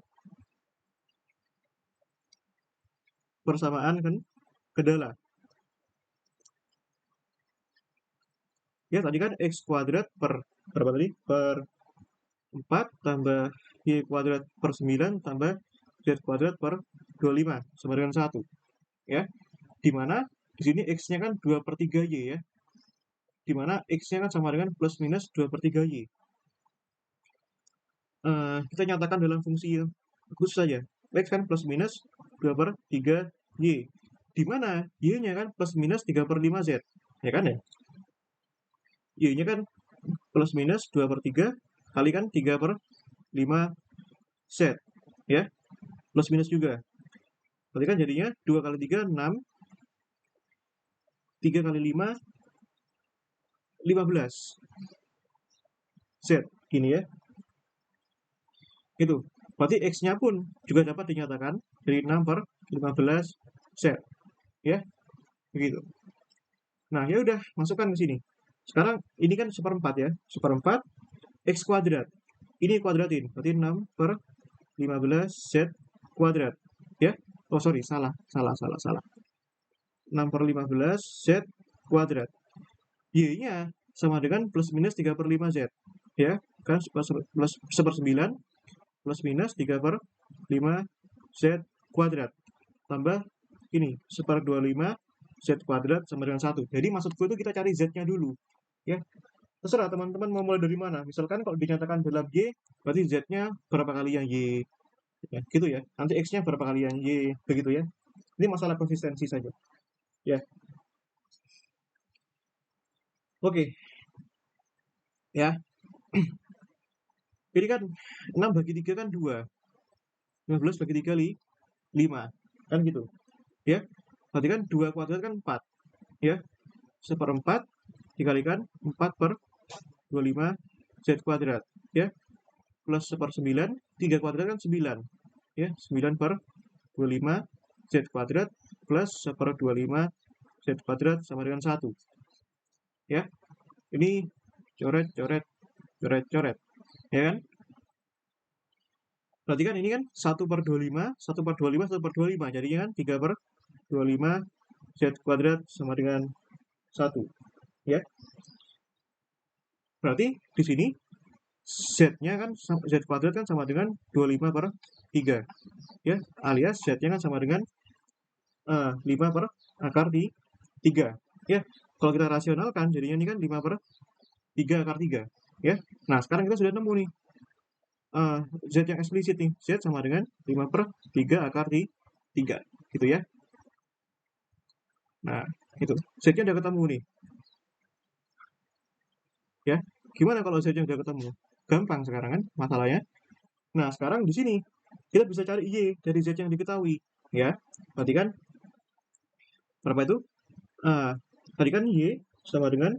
persamaan kendala. Ya, tadi kan X kuadrat per berapa tadi? Per 4 tambah Y kuadrat per 9 tambah Z kuadrat per 25 sama dengan 1. Ya. Di mana di sini X-nya kan 2/3 Y ya. Di mana X-nya kan sama dengan plus minus 2/3 Y. Kita nyatakan dalam fungsi khusus saja. X kan plus minus 2/3 Y. Di mana Y-nya kan plus minus 3/5 Z. Ya kan ya? Y-nya kan plus minus 2/3 kali kan 3/5 Z. Ya, plus minus juga. Berarti kan jadinya 2 kali 3, 6. 3 kali 5, 15. Z. Gini ya. Itu. Berarti X-nya pun juga dapat dinyatakan dari 6/15 Z. Ya, begitu. Nah, ya udah, masukkan ke sini. Sekarang ini kan seperempat ya. Seperempat X kuadrat. Ini kuadratin. Berarti 6/15 Z kuadrat. Ya. Oh, sorry. Salah. 6/15 Z kuadrat. Y-nya sama dengan plus minus 3/5 Z. Ya. Kan plus 1/9 plus minus 3/5 Z kuadrat. Tambah ini 1/25 Z kuadrat sama dengan 1. Jadi maksudku itu kita cari Z-nya dulu. Ya. Terserah teman-teman mau mulai dari mana. Misalkan kalau dinyatakan dalam Y, berarti Z-nya berapa kali yang Y. Ya, gitu ya. Nanti X-nya berapa kali yang Y. Begitu ya. Ini masalah konsistensi saja. Ya. Oke. Ya. Ini kan 6 bagi 3 kan 2. 15 bagi 3 kali 5. Kan gitu. Ya. Berarti kan 2 kuadrat kan 4. Ya. 1/4 dikalikan 4/25 Z kuadrat. Ya. Plus 1/9. 3 kuadrat kan 9. Ya. 9/25 Z kuadrat plus 1/25 Z kuadrat sama dengan 1. Ya. Ini coret. Ya kan? Berarti kan ini kan 1/25, 1/25, 1/25. Jadinya kan 3/25 Z kuadrat sama dengan 1. Ya. Berarti di sini Z-nya kan Z kuadrat kan sama dengan 25/3. Ya, alias Z-nya kan sama dengan 5 per akar 3 ya. Kalau kita rasionalkan jadinya ini kan 5 per 3 akar 3 ya. Nah sekarang kita sudah nemu nih Z yang eksplisit nih. Z sama dengan 5 per 3 akar 3 gitu ya. Nah itu Z-nya udah ketemu nih ya. Gimana kalau Z-nya udah ketemu? Gampang sekarang kan masalahnya. Nah sekarang di sini kita bisa cari Y dari Z yang diketahui ya. Berarti kan berapa itu? Tadi kan Y sama dengan,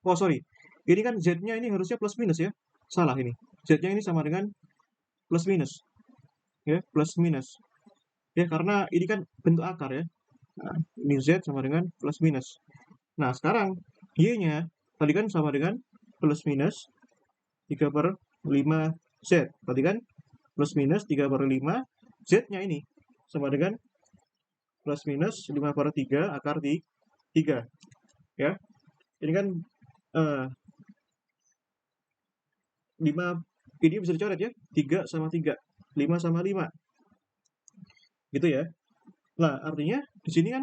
oh sorry, ini kan Z-nya ini harusnya plus minus ya. Salah ini. Z-nya ini sama dengan plus minus. Ya, plus minus. Ya, karena ini kan bentuk akar ya. Nah, ini Z sama dengan plus minus. Nah, sekarang Y-nya tadi kan sama dengan plus minus 3 per 5 Z. Tadi kan plus minus 3 per 5. Z-nya ini sama dengan plus minus 5 per 3 akar 3. Ya, ini kan 5, ini bisa dicoret ya. 3 sama 3. 5 sama 5. Gitu ya. Nah, artinya di sini kan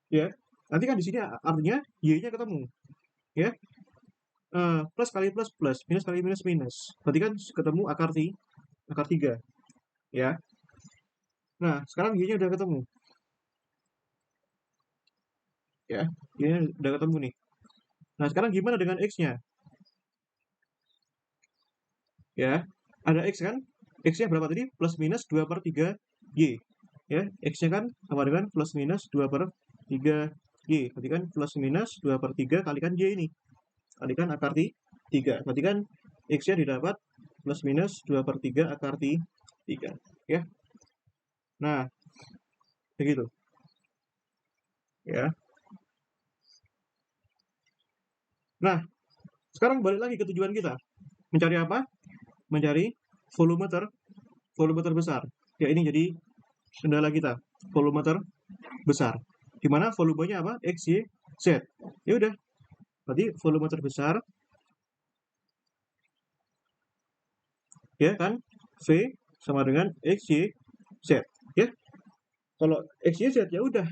ya, nanti kan di sini artinya Y-nya ketemu ya. Plus kali plus plus, minus kali minus minus. Berarti kan ketemu akar 3 ya. Nah, sekarang Y-nya udah ketemu ya. Y-nya udah ketemu nih. Nah, sekarang gimana dengan X-nya? Ya, ada X kan? X-nya berapa tadi? Plus minus 2 per 3 Y. Ya, X-nya kan sama dengan plus minus 2 per 3 Y. Berarti kan plus minus 2 per 3 kalikan Y ini. Kalikan akar 3. Berarti kan X-nya didapat plus minus 2 per 3 akar 3. Ya. Nah, begitu. Ya. Nah, sekarang balik lagi ke tujuan kita. Mencari apa? Mencari volume terbesar. Ya, ini jadi kendala kita. Volume terbesar. Di mana volumenya apa? X, Y, Z. Ya udah. Berarti volume terbesar ya kan? V sama dengan X, Y, Z. Ya. Kalau X, Y, Z ya udah.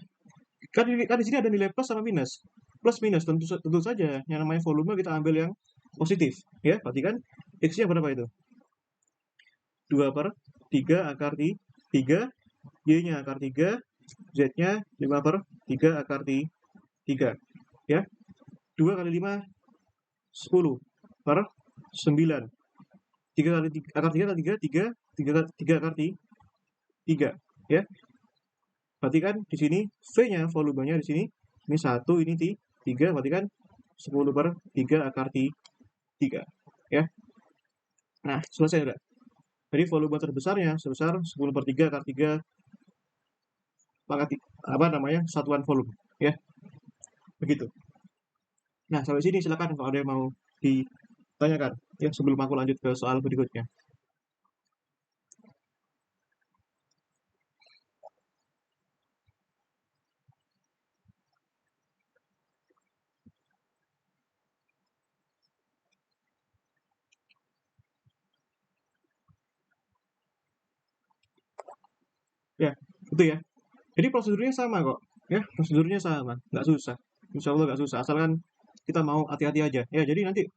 Kan di sini ada nilai plus sama minus. Plus minus tentu saja yang namanya volume kita ambil yang positif ya. Berarti kan X-nya berapa itu? 2 per 3 akar 3, Y-nya akar 3, Z-nya 5 per 3 akar 3 ya. 2 kali 5 10 per 9. 3 kali akar 3 kali 3 3 akar 3 ya. Berarti kan di sini V-nya volumenya di sini ini 1, ini 3, berarti kan 10 per 3 akar 3 ya. Nah, selesai udah. Jadi volume terbesarnya sebesar 10 per 3 akar 3 pangkat apa namanya? Satuan volume ya. Begitu. Nah, sampai sini silakan kalau ada yang mau ditanyakan ya sebelum aku lanjut ke soal berikutnya. Ya, itu ya. Jadi prosedurnya sama kok. Ya, prosedurnya sama, nggak susah. Insya Allah nggak susah, asalkan kita mau hati-hati aja. Ya, jadi nanti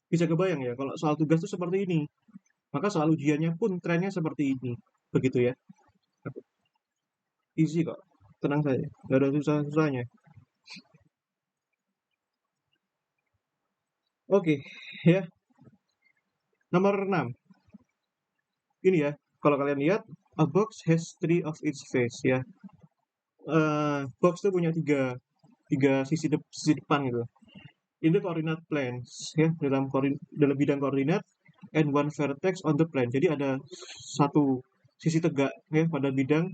bisa kebayang ya, kalau soal tugas itu seperti ini, maka soal ujiannya pun trennya seperti ini. Begitu ya. Easy kok, tenang saja, nggak ada susah-susahnya. Oke, ya. Nomor 6. Ini ya, kalau kalian lihat, a box has three of its face ya. Box itu punya tiga sisi depan gitu. In the coordinate planes ya, dalam bidang koordinat, and one vertex on the plane. Jadi ada satu sisi tegak ya pada bidang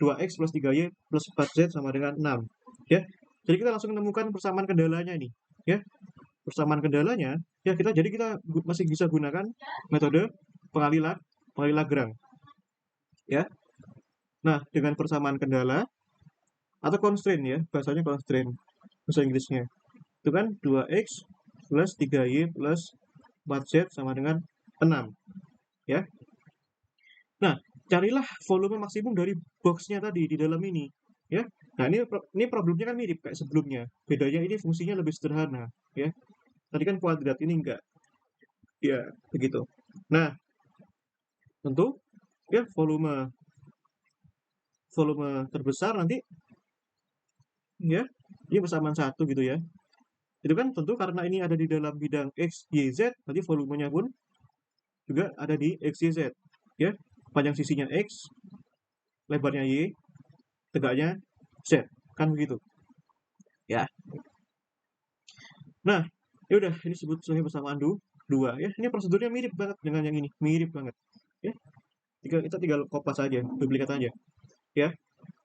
2x plus 3y plus 4z sama dengan 6 ya. Jadi kita langsung menemukan persamaan kendalanya nih ya. Persamaan kendalanya ya, kita masih bisa gunakan metode pengali Lagrange ya. Nah, dengan persamaan kendala atau constraint ya, bahasanya constraint bahasa Inggrisnya. Itu kan 2x plus 3y plus 4z sama dengan 6 ya. Nah, carilah volume maksimum dari box-nya tadi di dalam ini, ya. Nah, ini problemnya kan mirip kayak sebelumnya. Bedanya ini fungsinya lebih sederhana, ya. Tadi kan kuadrat, ini enggak. Ya, begitu. Nah, tentu ya volume terbesar nanti ya ini persamaan satu gitu ya. Itu kan tentu karena ini ada di dalam bidang X, Y, Z, nanti volumenya pun juga ada di X, Y, Z. Ya, panjang sisinya X, lebarnya Y, tegaknya Z. Kan begitu. Ya. Nah, ya udah ini sebut sebagai persamaan dua ya. Ini prosedurnya mirip banget dengan yang ini, mirip banget. Ya. Kita tinggal kopas aja, duplikat aja. Ya.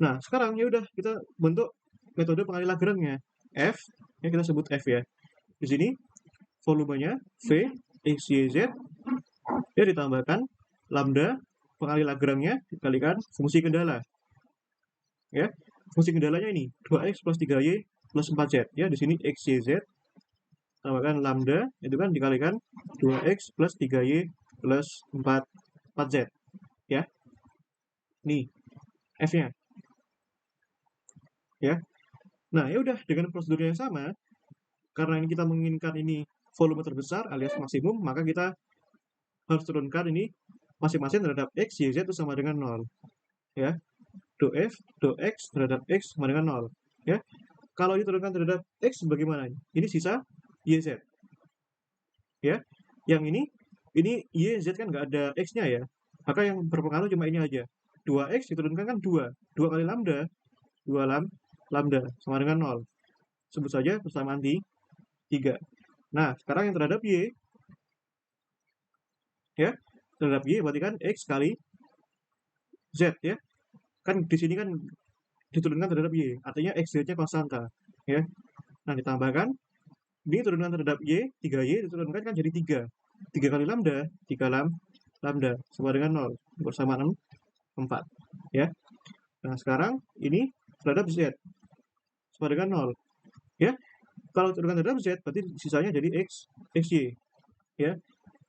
Nah, sekarang ya udah kita bentuk metode pengali Lagrange-nya. F, ya kita sebut F ya. Di sini volumenya V X, Y, Z ya ditambahkan lambda pengali Lagrange-nya dikalikan fungsi kendala. Ya. Fungsi kendalanya ini 2x plus 3y plus 4z ya. Di sini x, y, z tambahkan lambda itu kan dikalikan 2x plus 3y plus 4z ya. Nih F-nya. Ya. Nah, ya udah dengan prosedur yang sama karena ini kita menginginkan ini volume terbesar alias maksimum, maka kita harus turunkan ini masing-masing terhadap x, y, z itu sama dengan 0. Ya. Do f, do x terhadap x sama dengan 0. Ya. Kalau diturunkan terhadap x bagaimana? Ini sisa y, z. Ya. Yang ini y, z kan nggak ada x-nya ya. Maka yang berpengaruh cuma ini aja. 2x diturunkan kan 2. 2 kali lambda. 2 lambda sama dengan 0. Sebut saja persamaan 3. Nah, sekarang yang terhadap y ya. Terhadap y berarti kan x kali z ya. Kan di sini kan diturunkan terhadap y, artinya x z-nya konstanta ya. Nah, ditambahkan ini turunkan terhadap y, 3y diturunkan kan jadi 3. 3 kali lambda, 3 lambda sama dengan 0 bersamaan 4 ya. Nah, sekarang ini terhadap z sama dengan 0 ya. Kalau turunkan terhadap z berarti sisanya jadi xy ya.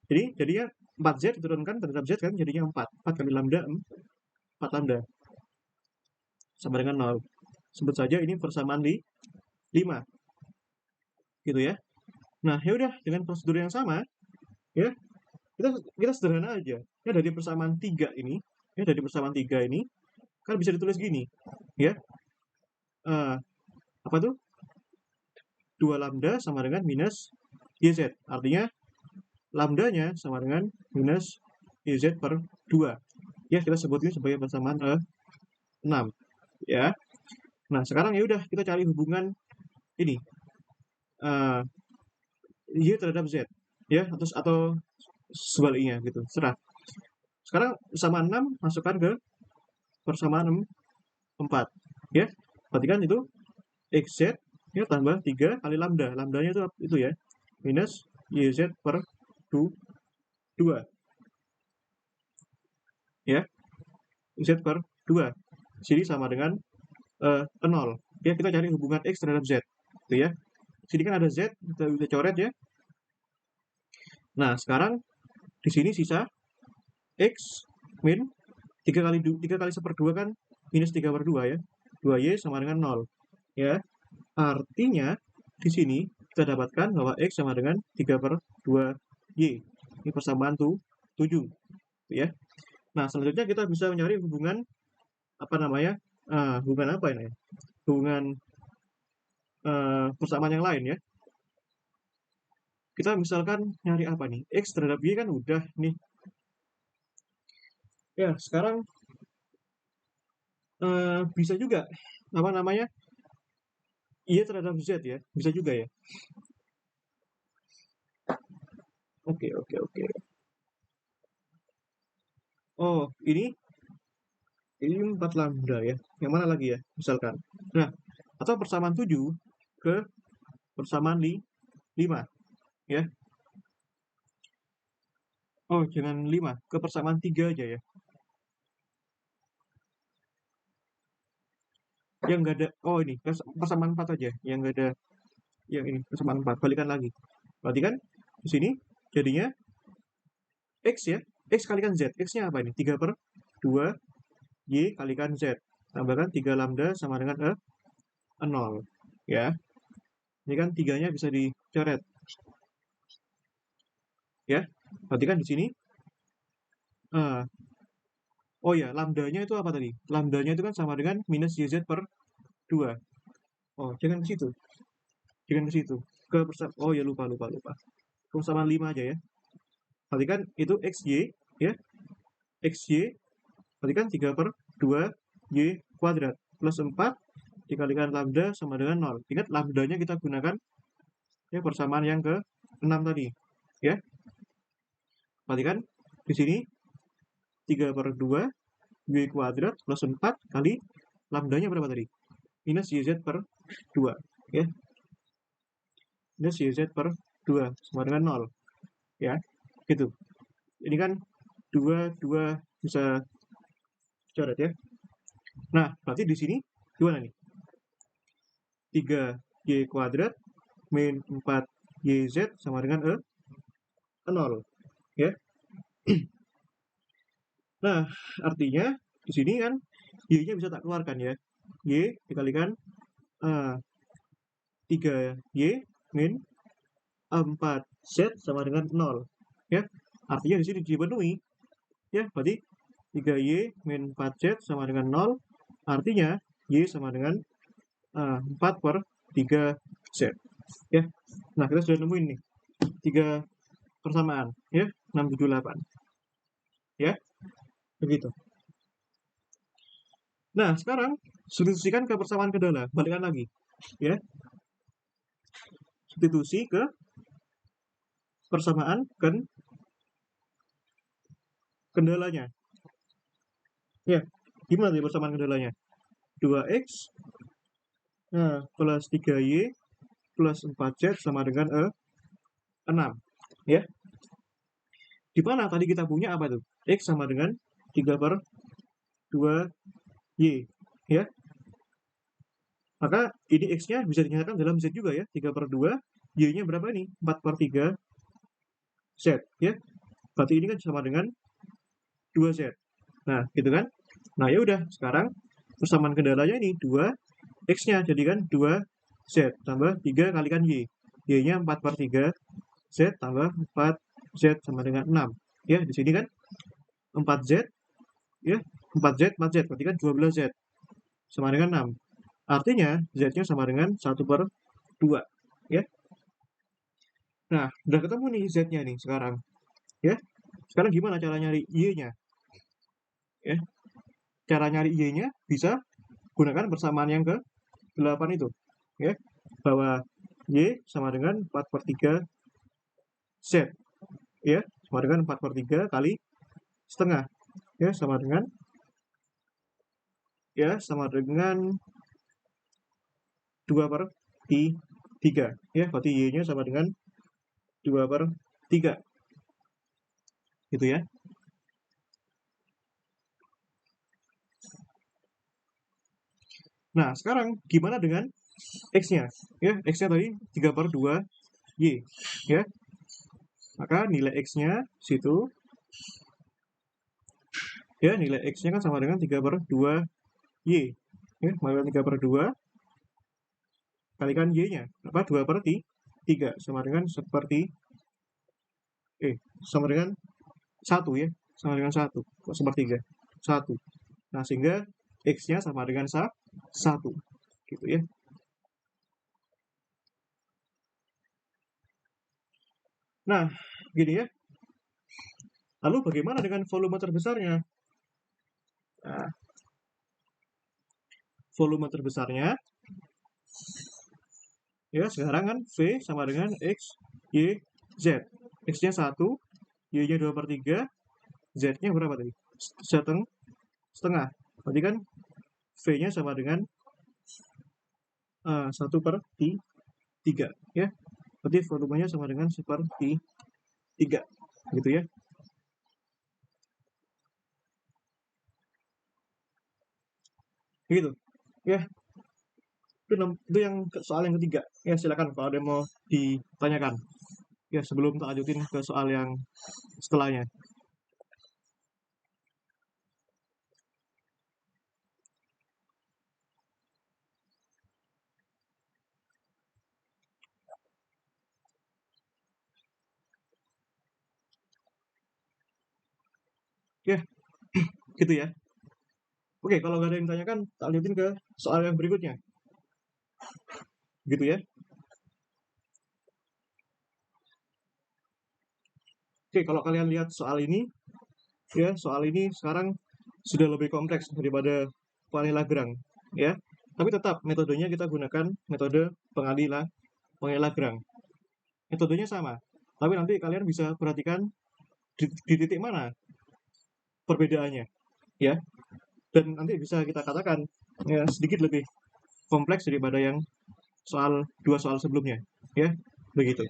Jadi jadinya 4z diturunkan terhadap z kan jadinya 4. 4 kali lambda 4 lambda sama dengan 0. Sebut saja ini persamaan 5. Gitu ya. Nah, ya udah dengan prosedur yang sama ya. Kita sederhana aja. Ya dari persamaan 3 ini, ya dari persamaan 3 ini kan bisa ditulis gini, ya. Apa tuh? 2 lambda sama dengan minus YZ. Artinya lambdanya sama dengan minus YZ per 2. Ya, kita sebut ini sebagai persamaan 6. Ya. Nah, sekarang ya udah kita cari hubungan ini. Y terhadap Z. Ya, atau sebaliknya gitu. Serah. Sekarang persamaan 6 masukkan ke persamaan 4. Ya. Berarti kan itu XZ ya tambah 3 kali lambda. Lambdanya itu ya. Minus YZ per 2. Ya. Z per 2. Sini sama dengan 0. Ya, kita cari hubungan X terhadap Z. Gitu ya. Sini kan ada Z, kita bisa coret ya. Nah, sekarang di sini sisa X min 3 kali 1/2 kan minus 3 per 2 ya. 2Y sama dengan 0. Ya. Artinya di sini kita dapatkan bahwa X sama dengan 3 per 2Y. Ini persamaan 7. Ya. Nah, selanjutnya kita bisa mencari hubungan apa namanya? Hubungan apa ini? Hubungan persamaan yang lain ya. Kita misalkan nyari apa nih? X terhadap Y kan udah nih. Ya, sekarang bisa juga apa namanya? Y terhadap Z ya. Bisa juga ya. Oke. Oh, ini 4 lambda ya. Yang mana lagi ya? Misalkan. Nah, atau persamaan 7 ke persamaan 5 ya. Oh, jangan 5, ke persamaan 3 aja ya. Yang enggak ada, oh ini, persamaan 4 aja. Yang enggak ada, yang ini, persamaan 4. Balikan lagi. Berarti kan, di sini jadinya X ya. X kalikan Z. X-nya apa ini? 3 per 2Y kalikan Z. Tambahkan 3 lambda sama dengan 0. Ya. Ini kan 3-nya bisa dicoret. Ya. Berarti kan di sini oh ya, lambdanya itu apa tadi? Lambdanya itu kan sama dengan minus YZ per 2. Oh, jangan ke situ. Jangan ke situ. Oh ya, lupa. Persamaan 5 aja ya. Berarti kan itu XY, ya. XY, berarti kan 3 per 2 Y kuadrat. Plus 4 dikalikan lambda sama dengan 0. Ingat, lambdanya kita gunakan ya persamaan yang ke 6 tadi. Ya. Berarti kan di sini 3 per 2 Y kuadrat plus 4 kali lambdanya berapa tadi? Minus YZ per 2. Ya. Minus YZ per 2 sama dengan 0. Ya. Gitu. Ini kan 2 bisa coret ya. Nah, berarti di sini gimana nih? 3Y kuadrat min 4YZ sama dengan 0. Ya. Nah, artinya di sini kan Y-nya bisa tak keluarkan ya. Y dikalikan 3Y min 4Z sama dengan 0. Ya. Artinya di sini dipenuhi. Ya, berarti 3Y min 4Z sama dengan 0. Artinya Y sama dengan 4 per 3Z. Ya. Nah, kita sudah nemuin nih 3 persamaan ya, 6, 7, 8. Ya. Begitu. Nah, sekarang substitusikan ke persamaan kendala, balikan lagi. Ya. Substitusi ke persamaan kendalanya. Ya, gimana nih persamaan kendalanya? 2X plus 3Y plus 4Z sama dengan 6. Ya. Di mana tadi kita punya apa tuh? X sama dengan 3 per 2Y. Ya. Maka ini X-nya bisa dinyatakan dalam Z juga ya. 3 per 2. Y-nya berapa nih? 4 per 3 Z. Ya. Berarti ini kan sama dengan 2Z. Nah, gitu kan? Nah, ya udah. Sekarang persamaan kendalanya ini 2 X-nya jadikan 2Z tambah 3 kalikan Y. Y-nya 4 per 3 Z tambah 4Z sama dengan 6. Ya, di sini kan 4Z ya, 4Z, 4Z berarti kan 12Z sama dengan 6. Artinya Z-nya sama dengan 1 per 2 ya. Nah, udah ketemu nih Z-nya nih sekarang. Ya. Sekarang gimana cara nyari Y-nya? Ya. Cara nyari Y-nya bisa gunakan persamaan yang ke 8 itu. Ya. Bahwa Y sama dengan 4 per 3 Z. Ya, sama dengan 4 per 3 kali setengah. Ya, sama dengan 2 per 3. Ya, berarti Y-nya sama dengan 2 per 3. Gitu ya. Nah, sekarang gimana dengan X-nya? Ya, X-nya tadi 3 per 2 Y. Ya. Maka nilai X-nya situ. Ya, nilai X-nya kan sama dengan 3 per 2 Y. Ya, maka 3 per 2 kalikan Y-nya. Apa? 2 per 3 sama dengan sama dengan 1 ya. Sama dengan 1. Kok sepertiga? 1. Nah, sehingga X-nya sama dengan 1. Gitu ya. Nah, gini ya. Lalu bagaimana dengan volume terbesarnya? Nah, volume terbesarnya ya sekarang kan V sama dengan X, Y, Z. X-nya 1, Y-nya 2 per 3, Z-nya berapa tadi? Setengah. Berarti kan V-nya sama dengan 1 per 3. Ya. Berarti volumenya sama dengan 1 per 3. Gitu ya. Gitu. Ya. Itu yang soal yang ketiga. Ya, silakan kalau ada yang mau ditanyakan. Ya, sebelum tak lanjutin ke soal yang setelahnya. Gitu ya. Oke, kalau nggak ada yang ditanyakan, tak lanjutin ke soal yang berikutnya. Gitu ya. Oke, kalau kalian lihat soal ini, ya, soal ini sekarang sudah lebih kompleks daripada Vanilla-Lagrange, ya. Tapi tetap metodenya kita gunakan metode Vanilla-Lagrange. Metodenya sama. Tapi nanti kalian bisa perhatikan di titik mana perbedaannya, ya. Dan nanti bisa kita katakan ya sedikit lebih kompleks daripada yang dua soal sebelumnya, ya. Begitu.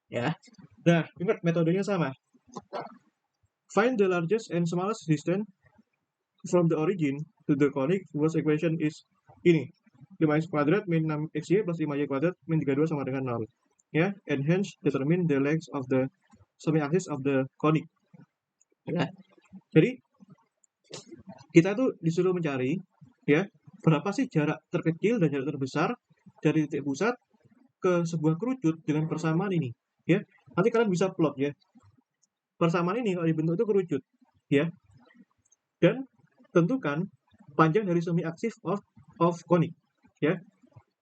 Ya. Nah, ingat metodenya sama. Find the largest and smallest distance from the origin to the conic whose equation is ini. 5x kuadrat min 6xy plus 5y kuadrat min 32 sama dengan 0. Ya, and hence determine the length of the semi-axis of the conic. Ya. Jadi kita tuh disuruh mencari ya berapa sih jarak terkecil dan jarak terbesar dari titik pusat ke sebuah kerucut dengan persamaan ini. Ya, nanti kalian bisa plot ya. Persamaan ini kalau dibentuk itu kerucut, ya. Dan tentukan panjang dari semi aksis of conic, ya.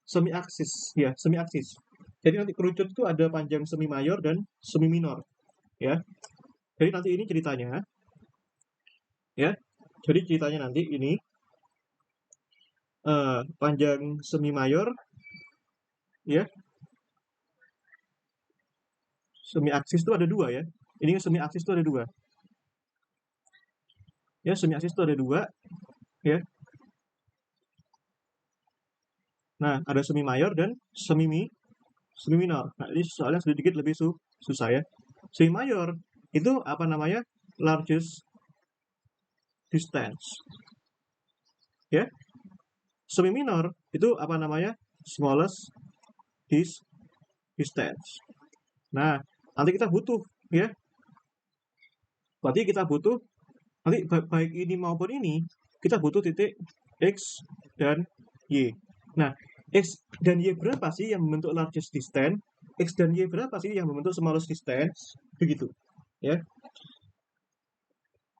Semi aksis, ya, semi aksis. Jadi nanti kerucut itu ada panjang semi mayor dan semi minor, ya. Jadi nanti ini ceritanya, ya. Jadi ceritanya nanti ini panjang semi mayor, ya. Semi aksis itu ada dua ya. Ini semi aksis itu ada dua. Ya, semi aksis itu ada dua, ya. Nah, ada semi mayor dan semi minor. Nah, ini soalnya sedikit lebih susah ya. Semi mayor itu apa namanya? Largest distance. Ya. Semi minor itu apa namanya? Smallest distance. Nah, nanti kita butuh ya. Berarti kita butuh nanti baik ini maupun ini kita butuh titik X dan Y. Nah, X dan Y berapa sih yang membentuk largest distance? X dan Y berapa sih yang membentuk smallest distance? Begitu. Ya.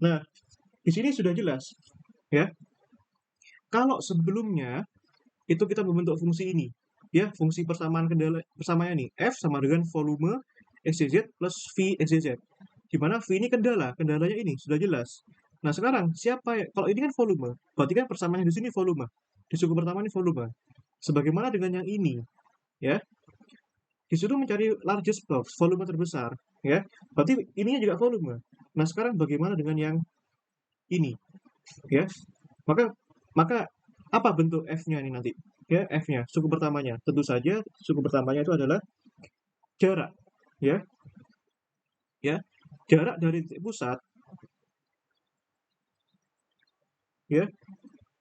Nah, di sini sudah jelas. Ya. Kalau sebelumnya itu kita membentuk fungsi ini. Ya, fungsi persamaan kendala persamaannya ini F sama dengan volume XYZ plus V XYZ. Di mana V ini kendalanya ini sudah jelas. Nah, sekarang siapa ya? Kalau ini kan volume, berarti kan persamaannya di sini volume. Di suku pertama ini volume. Sebagaimana dengan yang ini, ya. Disuruh mencari largest box, volume terbesar, ya. Berarti ininya juga volume. Nah, sekarang bagaimana dengan yang ini, ya? Maka apa bentuk F-nya ini nanti? Ya, F-nya, suku pertamanya. Tentu saja suku pertamanya itu adalah jarak, ya. Ya, jarak dari titik pusat ya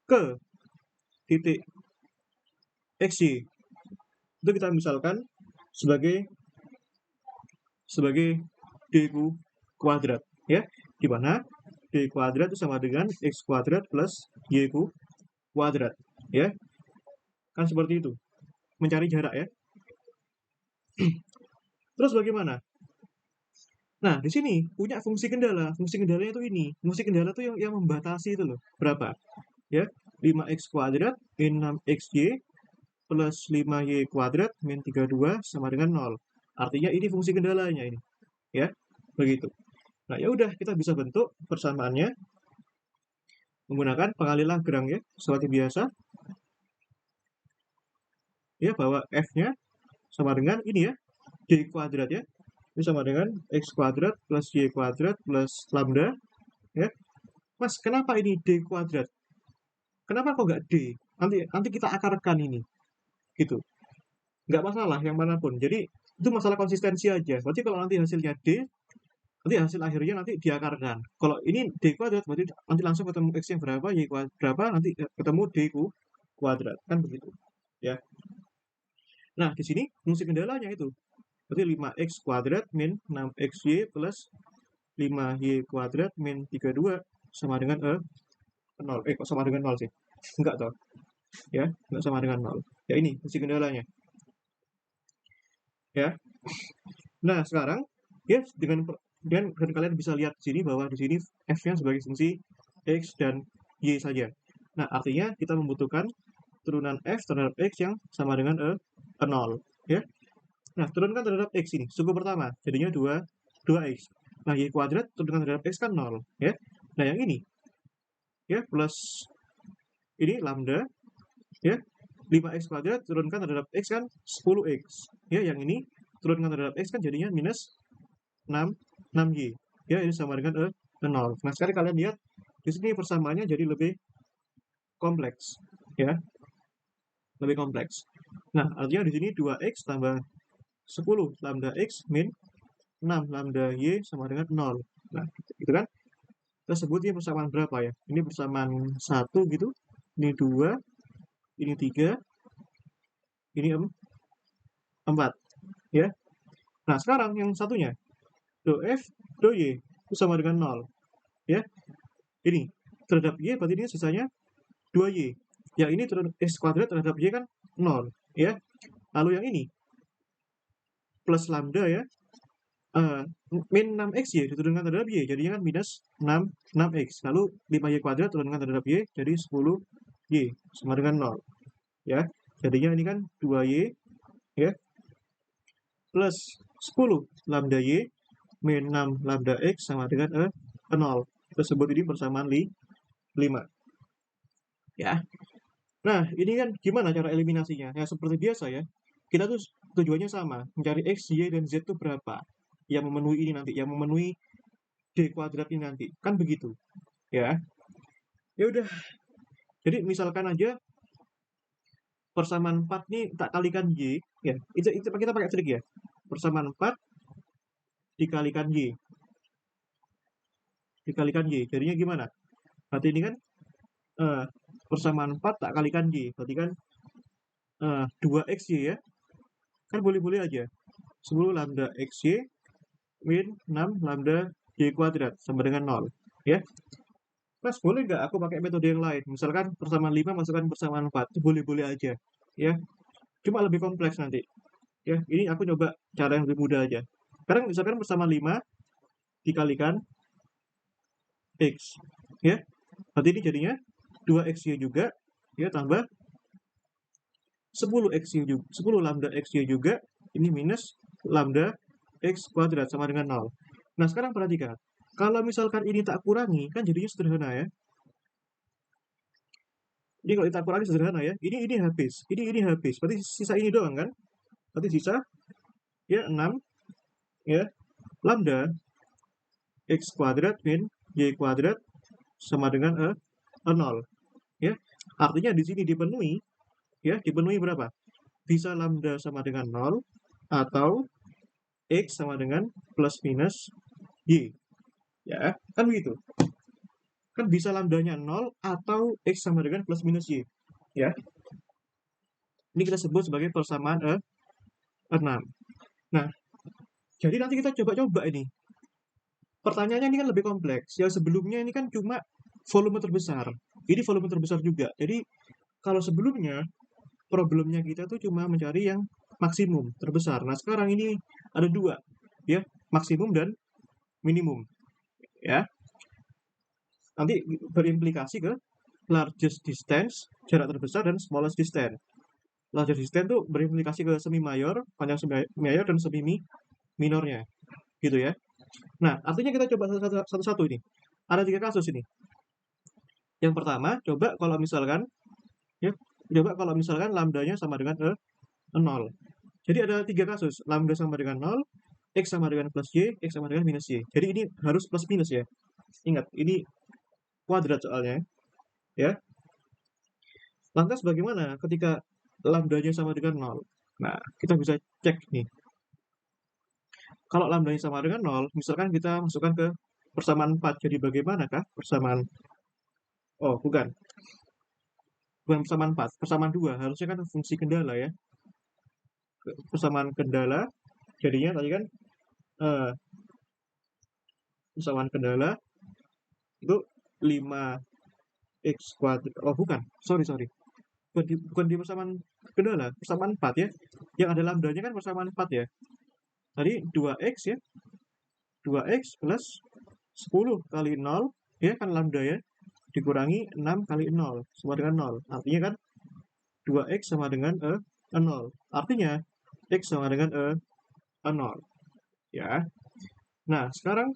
ke titik XY itu kita misalkan sebagai D kuadrat ya, di mana D kuadrat itu sama dengan X kuadrat plus Y kuadrat ya, kan seperti itu mencari jarak ya. Terus bagaimana? Nah, di sini punya fungsi kendala. Fungsi kendalanya itu ini. Fungsi kendala itu yang membatasi itu loh. Berapa? Ya, 5x kuadrat min 6xy plus 5y kuadrat min 32 sama dengan 0. Artinya ini fungsi kendalanya ini. Ya, begitu. Nah, ya udah kita bisa bentuk persamaannya menggunakan pengalihan Lagrange ya, seperti biasa. Ya, bahwa f-nya sama dengan ini ya, d kuadrat ya. Ini sama dengan x kuadrat plus y kuadrat plus lambda ya. Mas, kenapa ini d kuadrat? Kenapa kok nggak d? Nanti kita akarkan ini. Gitu. Nggak masalah yang manapun. Jadi itu masalah konsistensi aja. Berarti kalau nanti hasilnya d, nanti hasil akhirnya nanti diakarkan. Kalau ini d kuadrat berarti nanti langsung ketemu x yang berapa, y kuadrat berapa, nanti ketemu d kuadrat. Kan begitu. Ya. Nah, di sini fungsi kendalanya itu. Berarti 5x kuadrat min 6xy plus 5y kuadrat min 32 sama dengan 0. Kok sama dengan 0 sih? Enggak toh. Ya, enggak sama dengan 0. Ya ini fungsi kendalanya. Ya. Nah, sekarang ya dengan dan kalian bisa lihat di sini bahwa di sini f-nya sebagai fungsi x dan y saja. Nah, artinya kita membutuhkan turunan f terhadap x yang sama dengan 0, ya. Nah, turunkan terhadap x ini, suku pertama, jadinya 2x. Nah, y kuadrat turunkan terhadap x kan 0, ya. Nah, yang ini, ya, plus ini lambda, ya, 5x kuadrat turunkan terhadap x kan 10x. Ya, yang ini turunkan terhadap x kan jadinya minus 6y. Ya, ini sama dengan 0. Nah, sekarang kalian lihat di sini persamaannya jadi lebih kompleks, ya. Lebih kompleks. Nah, artinya di sini 2x tambah 10 lambda x min 6 lambda y sama dengan 0. Nah, itu kan kita sebut ini persamaan berapa ya? Ini persamaan 1 gitu, ini 2, ini 3, ini 4, ya. Nah, sekarang yang satunya, do f, do y, itu sama dengan 0, ya. Ini, terhadap y, berarti ini sisanya 2y. Yang ini x kuadrat terhadap y kan 0, ya. Lalu yang ini, plus lambda, ya, min 6x y diturunkan terhadap y, jadinya kan minus 6x. Lalu 5y kuadrat turunkan terhadap y, jadi 10y, sama dengan 0. Ya, jadinya ini kan 2y, ya, plus 10 lambda y, min 6 lambda x sama dengan 0. Kita sebut ini persamaan 5. Ya. Nah, ini kan gimana cara eliminasinya? Ya, seperti biasa ya. Kita tuh tujuannya sama, mencari x, y, dan z itu berapa yang memenuhi ini nanti, yang memenuhi d kuadrat ini nanti. Kan begitu. Ya. Ya udah. Jadi misalkan aja persamaan 4 nih tak kalikan y, ya. Itu kita pakai trik ya. Persamaan 4 dikalikan y. Dikalikan y. Jadinya gimana? Berarti ini kan persamaan 4 tak kalikan y. Berarti kan 2xy ya. Kan boleh-boleh aja. 10 lambda xy min 6 lambda y kuadrat sama dengan 0. Ya. Mas, boleh nggak aku pakai metode yang lain? Misalkan persamaan 5 masukkan persamaan 4. Itu boleh-boleh aja. Ya. Cuma lebih kompleks nanti. Ya, ini aku coba cara yang lebih mudah aja. Sekarang misalkan persamaan 5 dikalikan x. Ya. Berarti ini jadinya 2xy juga, ya, tambah 10xy juga, 10 lambda xy juga, ini minus lambda x kuadrat sama dengan 0. Nah, sekarang perhatikan. Kalau misalkan ini tak kurangi, kan jadinya sederhana ya. Ini kalau tak kurangi sederhana ya. Ini habis. Ini habis. Berarti sisa ini doang kan? Berarti sisa ya 6 ya lambda x kuadrat min y kuadrat sama dengan 0. Ya. Artinya di sini dipenuhi, ya, dipenuhi berapa? Bisa lambda sama dengan 0 atau x sama dengan plus minus y. Ya, kan begitu. Kan bisa lambdanya 0 atau x sama dengan plus minus y. Ya. Ini kita sebut sebagai persamaan 6. Nah, jadi nanti kita coba-coba ini. Pertanyaannya ini kan lebih kompleks. Yang sebelumnya ini kan cuma volume terbesar. Ini volume terbesar juga. Jadi kalau sebelumnya problemnya kita tuh cuma mencari yang maksimum terbesar. Nah, sekarang ini ada dua, ya, maksimum dan minimum. Ya. Nanti berimplikasi ke largest distance, jarak terbesar, dan smallest distance. Largest distance tuh berimplikasi ke semi mayor, panjang semi mayor, dan semi minornya. Gitu ya. Nah, artinya kita coba satu-satu ini. Ada 3 kasus ini. Yang pertama, coba kalau misalkan, ya, coba kalau misalkan lambdanya sama dengan 0. Jadi ada 3 kasus. Lambda sama dengan 0, x sama dengan plus y, x sama dengan minus y. Jadi ini harus plus minus ya. Ingat, ini kuadrat soalnya. Ya. Lantas bagaimana ketika lambdanya sama dengan 0? Nah, kita bisa cek nih. Kalau lambdanya sama dengan 0, misalkan kita masukkan ke persamaan 4. Jadi bagaimanakah persamaan? Oh, bukan. Bukan persamaan 4, persamaan 2. Harusnya kan fungsi kendala ya. Persamaan kendala, jadinya tadi kan persamaan kendala itu 5x kuadrat. Oh, bukan. Sorry. Bukan di persamaan kendala, persamaan 4 ya. Yang ada lambdanya kan persamaan 4 ya. Tadi 2x ya. 2x plus 10 kali 0, ya kan lambda ya, dikurangi 6 kali 0 sama dengan 0. Artinya kan 2x sama dengan 0. Artinya x sama dengan 0. Ya. Nah, sekarang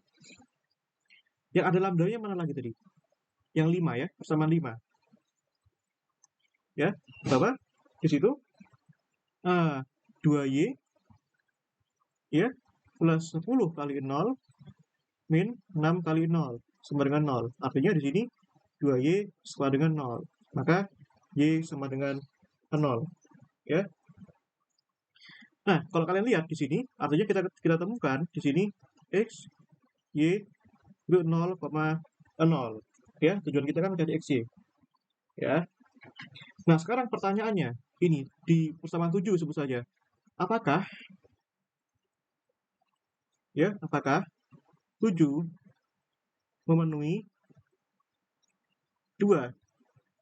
yang ada lambdanya mana lagi tadi? Yang 5 ya, persamaan 5. Ya, berapa? Di situ 2y ya plus 10 kali 0 min 6 kali 0 sama dengan 0. Artinya di sini 2y sama dengan 0. Maka y sama dengan 0. Ya. Nah, kalau kalian lihat di sini, artinya kita temukan di sini x, y itu 0,0. Ya, tujuan kita kan mencari xy. Ya. Nah, sekarang pertanyaannya, ini di persamaan 7 sebut saja. Apakah 7 memenuhi 2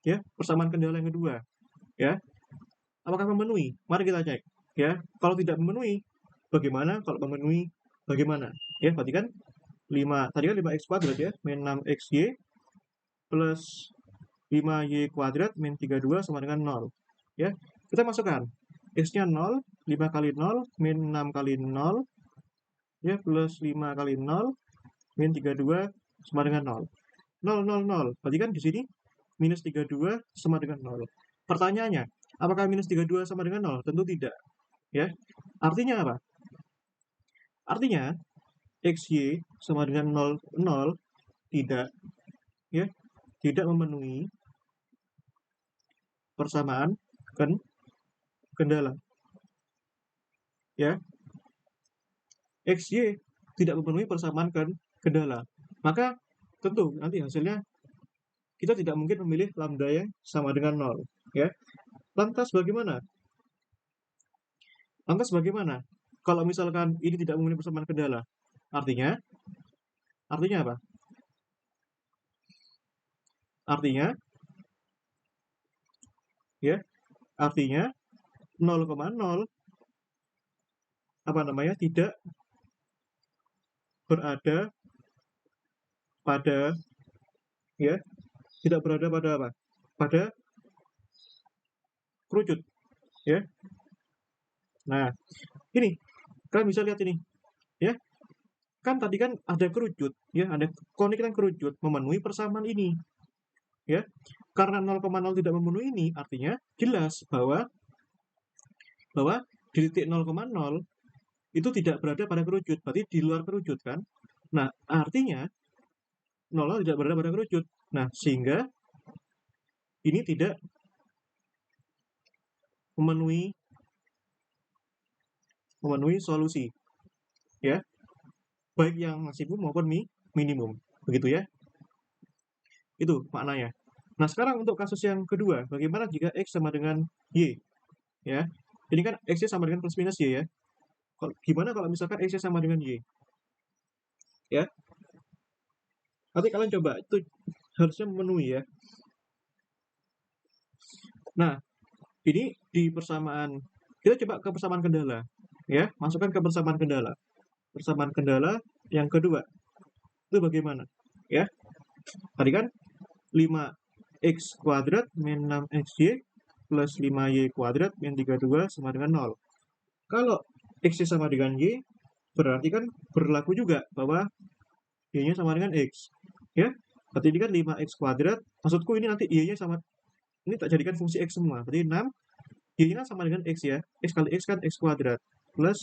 ya, persamaan kendala yang kedua ya. Apakah memenuhi? Mari kita cek ya. Kalau tidak memenuhi bagaimana? Kalau memenuhi bagaimana? Ya, berarti kan 5 tadi kan 5x kuadrat ya, min 6xy plus 5y kuadrat min 32 sama dengan 0 ya. Kita masukkan x-nya 0, 5 kali 0 min 6 kali 0 ya, plus 5 kali 0 min 32 sama dengan 0. 0, 0, 0. Berarti kan di sini minus 32 sama dengan 0. Pertanyaannya, apakah minus 32 sama dengan 0? Tentu tidak. Ya. Artinya apa? Artinya xy sama dengan 0, 0 tidak ya, tidak memenuhi persamaan kendala. Ya. xy tidak memenuhi persamaan kendala. Maka tentu nanti hasilnya kita tidak mungkin memilih lambda yang sama dengan 0 ya. Lantas bagaimana? Kalau misalkan ini tidak memenuhi persamaan kendala? Artinya apa? Artinya ya, artinya 0,0 tidak berada pada ya, tidak berada pada apa? Pada kerucut ya. Nah, ini kalian bisa lihat ini ya. Kan tadi kan ada kerucut ya, ada konik yang kerucut memenuhi persamaan ini. Ya. Karena 0,0 tidak memenuhi ini, artinya jelas bahwa di titik 0,0 itu tidak berada pada kerucut, berarti di luar kerucut kan. Nah, artinya 0 tidak berada pada kerucut. Nah, sehingga ini tidak memenuhi solusi ya, baik yang maksimum maupun minimum, begitu ya. Itu maknanya. Nah, sekarang untuk kasus yang kedua, bagaimana jika x sama dengan y ya. Ini kan x sama dengan plus minus y ya. Gimana kalau misalkan x sama dengan y ya. Nanti kalian coba, itu harusnya memenuhi ya. Nah, ini di persamaan, kita coba ke persamaan kendala ya, masukkan ke persamaan kendala. Persamaan kendala yang kedua itu bagaimana ya. Tadi kan 5x kuadrat min 6xy plus 5y kuadrat min 32 sama dengan 0. Kalau x sama dengan y, berarti kan berlaku juga bahwa y-nya sama dengan x ya. Berarti ini kan 5x kuadrat, maksudku ini nanti y-nya sama, ini tak jadikan fungsi x semua, berarti 6 y-nya kan sama dengan x ya, x kali x kan x kuadrat plus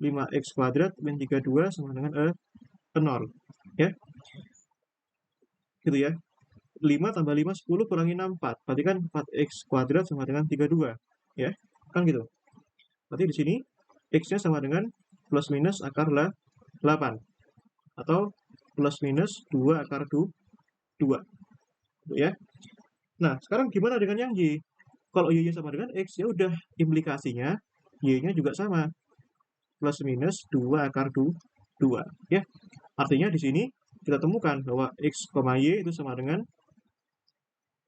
5x kuadrat min 32 sama dengan 0 ya, gitu ya. 5 tambah 5 10 kurangi 6 4, berarti kan 4x kuadrat sama dengan 32 ya, kan gitu. Berarti di sini x-nya sama dengan plus minus akar 8 atau plus minus 2 akar 2 ya. Nah, sekarang gimana dengan yang y? Kalau y-nya sama dengan x, ya udah implikasinya y-nya juga sama, plus minus 2 akar 2 ya. Artinya di sini kita temukan bahwa x, y itu sama dengan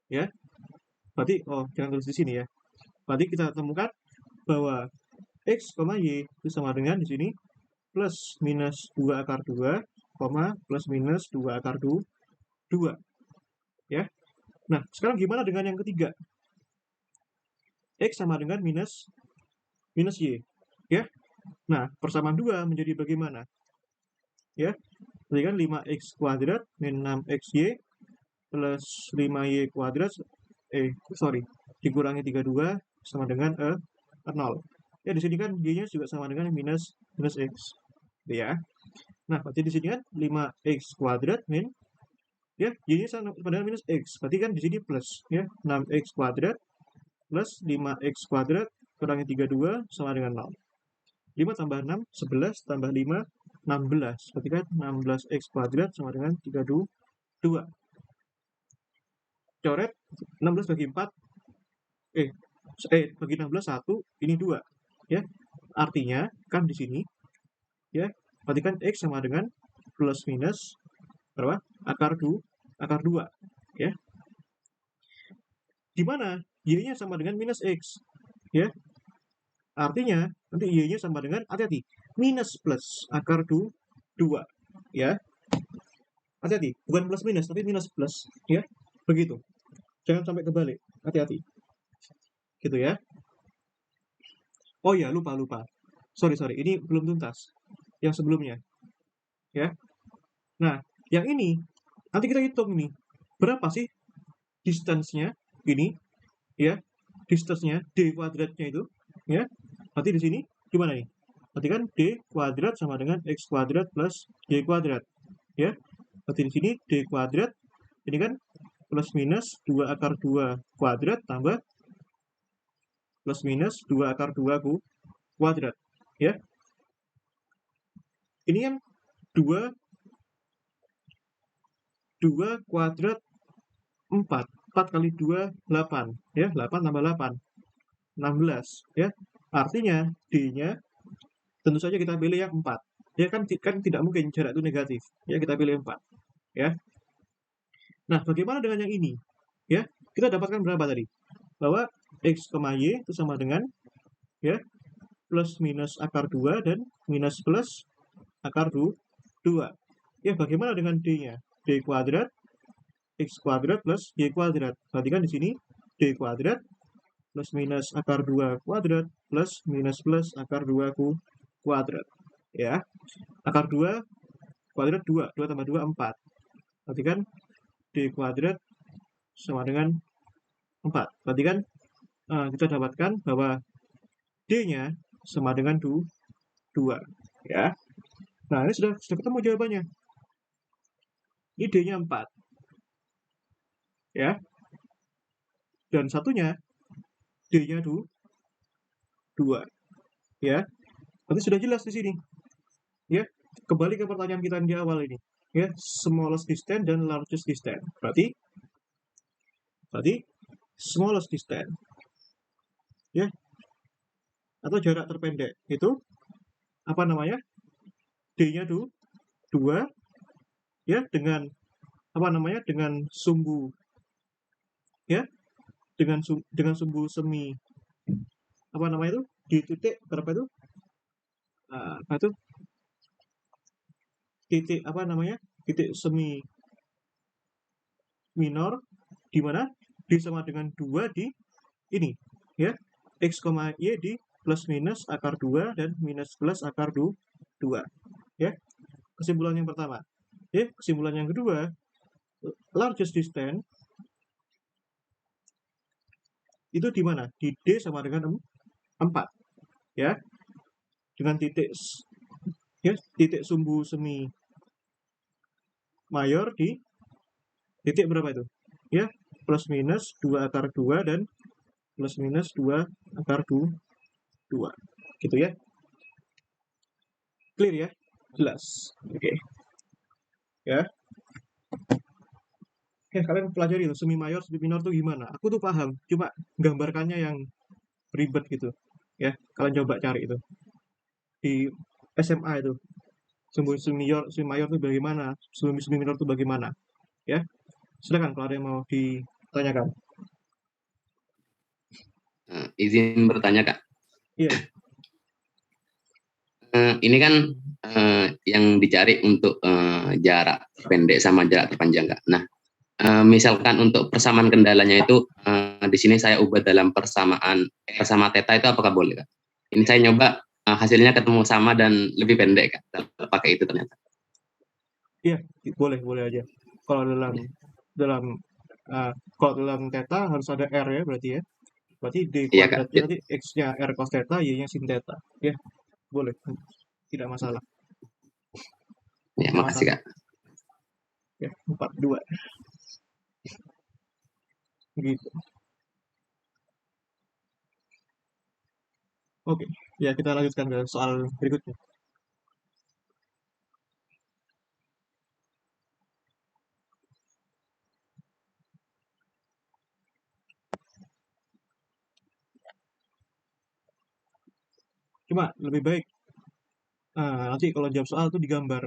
ya. Berarti jangan tulis di sini ya. Berarti kita temukan bahwa x, y itu sama dengan di sini plus minus 2 akar 2, plus minus 2 akar 2, ya. Nah, sekarang gimana dengan yang ketiga? X sama dengan minus Y, ya. Nah, persamaan 2 menjadi bagaimana? Ya, berarti kan 5x kuadrat min 6xy plus 5y kuadrat, dikurangi 32 sama dengan 0. Ya, di sini kan y-nya juga sama dengan minus x, ya. Nah, berarti di sini kan 5x kuadrat min, ya, y-nya sama dengan minus x, berarti kan di sini plus, ya, 6x kuadrat plus 5x kuadrat kurangi 32 sama dengan 0. 5 tambah 6, 11 tambah 5, 16. Berarti kan 16x kuadrat sama dengan 32. Coret 16 bagi 4, bagi 16 1, ini 2, ya. Artinya kan di sini, ya, berarti kan x sama dengan plus minus berapa? Akar 2, ya. Di mana y-nya sama dengan minus x, ya. Artinya nanti y-nya sama dengan, hati-hati, minus plus akar 2, ya. Hati-hati, bukan plus minus tapi minus plus, ya. Begitu. Jangan sampai kebalik. Hati-hati. Gitu ya. Oh ya, lupa. Sorry, ini belum tuntas. Yang sebelumnya. Ya. Nah, yang ini nanti kita hitung nih. Berapa sih distance-nya ini? Ya. Distance-nya d kuadratnya itu, ya. Berarti di sini gimana nih? Berarti kan d kuadrat sama dengan x kuadrat plus y kuadrat, ya. Berarti di sini d kuadrat ini kan plus minus 2 akar 2 kuadrat tambah plus minus 2 akar 2 kuadrat, ya. Ini kan 2 kuadrat 4 kali 2 8, ya. 8 tambah 8 16, ya. Artinya D-nya tentu saja kita pilih yang 4. Ya kan tidak mungkin jarak itu negatif. Ya, kita pilih 4, ya. Nah, bagaimana dengan yang ini? Ya, kita dapatkan berapa tadi? Bahwa x, y itu sama dengan, ya, plus minus akar 2 dan minus plus akar 2. Ya, bagaimana dengan D-nya? D kuadrat x kuadrat plus y kuadrat. Perhatikan di sini d kuadrat plus minus akar 2 kuadrat plus minus plus akar 2 kuadrat. Ya, akar 2 kuadrat 2, 2 tambah 2 4. Perhatikan d kuadrat sama dengan 4. Perhatikan kita dapatkan bahwa d-nya sama dengan 2. Ya. Nah, ini sudah ketemu jawabannya. Ini d-nya 4. Ya. Dan satunya d-nya 2. Ya. Berarti sudah jelas di sini. Ya. Kembali ke pertanyaan kita di awal ini. Ya, smallest distance dan largest distance. Berarti smallest distance, ya, atau jarak terpendek itu apa namanya? D-nya 2, ya, dengan apa namanya? Dengan sumbu, ya, dengan sumbu semi apa namanya itu? Di titik berapa itu? Apa itu? Titik apa namanya? Titik semi minor di mana D sama dengan 2 di ini, ya. X, Y di plus minus akar 2 dan minus plus akar 2. Ya. Kesimpulan yang pertama. Ya, kesimpulan yang kedua, largest distance itu di mana? Di D sama dengan 4. Ya. Dengan titik, ya, titik sumbu semi mayor di titik berapa itu? Ya, plus minus 2 akar 2 dan plus minus 2 akar 2. Gitu ya. Clear ya? Jelas. Oke. Ya. Kalian pelajari itu semi mayor, semi minor itu gimana? Aku tuh paham, cuma gambarkannya yang ribet gitu. Ya, kalian coba cari itu. Di SMA itu. Semi mayor itu bagaimana? Semi minor itu bagaimana? Ya. Silakan kalau ada yang mau ditanyakan.
Izin bertanya, Kak.
Iya.
Ini kan yang dicari untuk jarak pendek sama jarak terpanjang, Kak. Nah, misalkan untuk persamaan kendalanya itu di sini saya ubah dalam persamaan R sama theta itu apakah boleh, Kak? Ini saya nyoba hasilnya ketemu sama dan lebih pendek, Kak. Pakai itu ternyata.
Iya, boleh boleh aja. Kalau dalam dalam uh, kalau dalam theta harus ada r ya berarti ya. Berarti d
Iya, Kak.
kuadratnya nanti x-nya r cos theta, y-nya sin theta. Ya, boleh. Tidak masalah.
Ya,
Sama
makasih,
satu.
Kak.
Ya, 42. Gitu. Oke, ya kita lanjutkan ke soal berikutnya. Cuma lebih baik nanti kalau jawab soal itu digambar.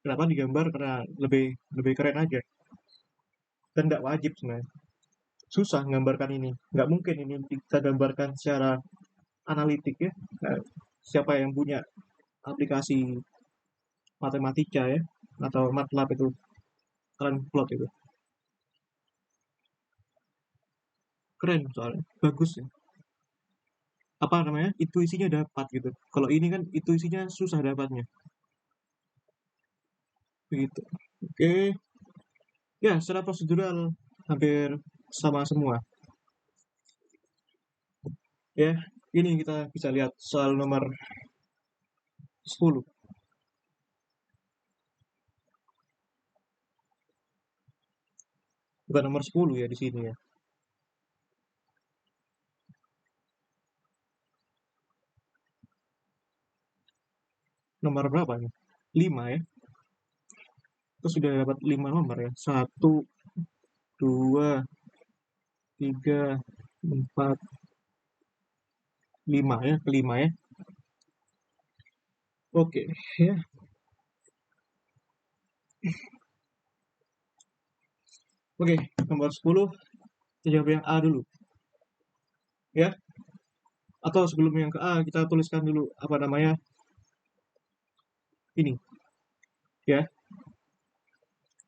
Kenapa digambar? Karena lebih lebih keren aja. Dan tidak wajib sebenarnya. Susah menggambarkan ini. Nggak mungkin ini kita gambarkan secara analitik ya. Nah, siapa yang punya aplikasi matematika ya atau MATLAB itu keren plot itu. Keren soalnya. Bagus ya. Apa namanya? Intuisinya dapat gitu. Kalau ini kan intuisinya susah dapatnya. Begitu. Oke. Ya, secara prosedural hampir sama semua. Ya, ini kita bisa lihat soal nomor 10. Bukan nomor 10 ya di sini ya. Nomor berapa nih? 5 ya. Kita sudah dapat 5 nomor ya. 1, 2, 3, 4, 5 ya. Kelima ya. Oke, ya. Oke, nomor 10 kita jawab yang A dulu. Ya. Atau sebelum yang ke A kita tuliskan dulu apa namanya? Ini ya.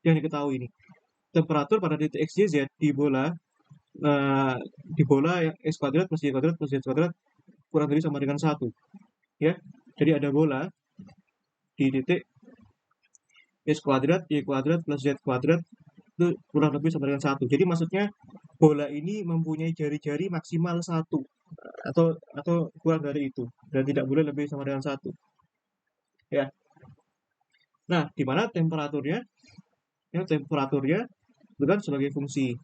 Yang diketahui ini. Temperatur pada titik X, Y, Z di bola yang X kuadrat plus Y kuadrat plus Z kuadrat kurang dari sama dengan 1 ya. Jadi ada bola di titik X kuadrat Y kuadrat plus Z kuadrat itu kurang lebih sama dengan 1. Jadi maksudnya bola ini mempunyai jari-jari maksimal 1 atau kurang dari itu dan tidak boleh lebih sama dengan 1 ya. Nah, di mana temperaturnya? Ya, temperaturnya itu kan sebagai fungsi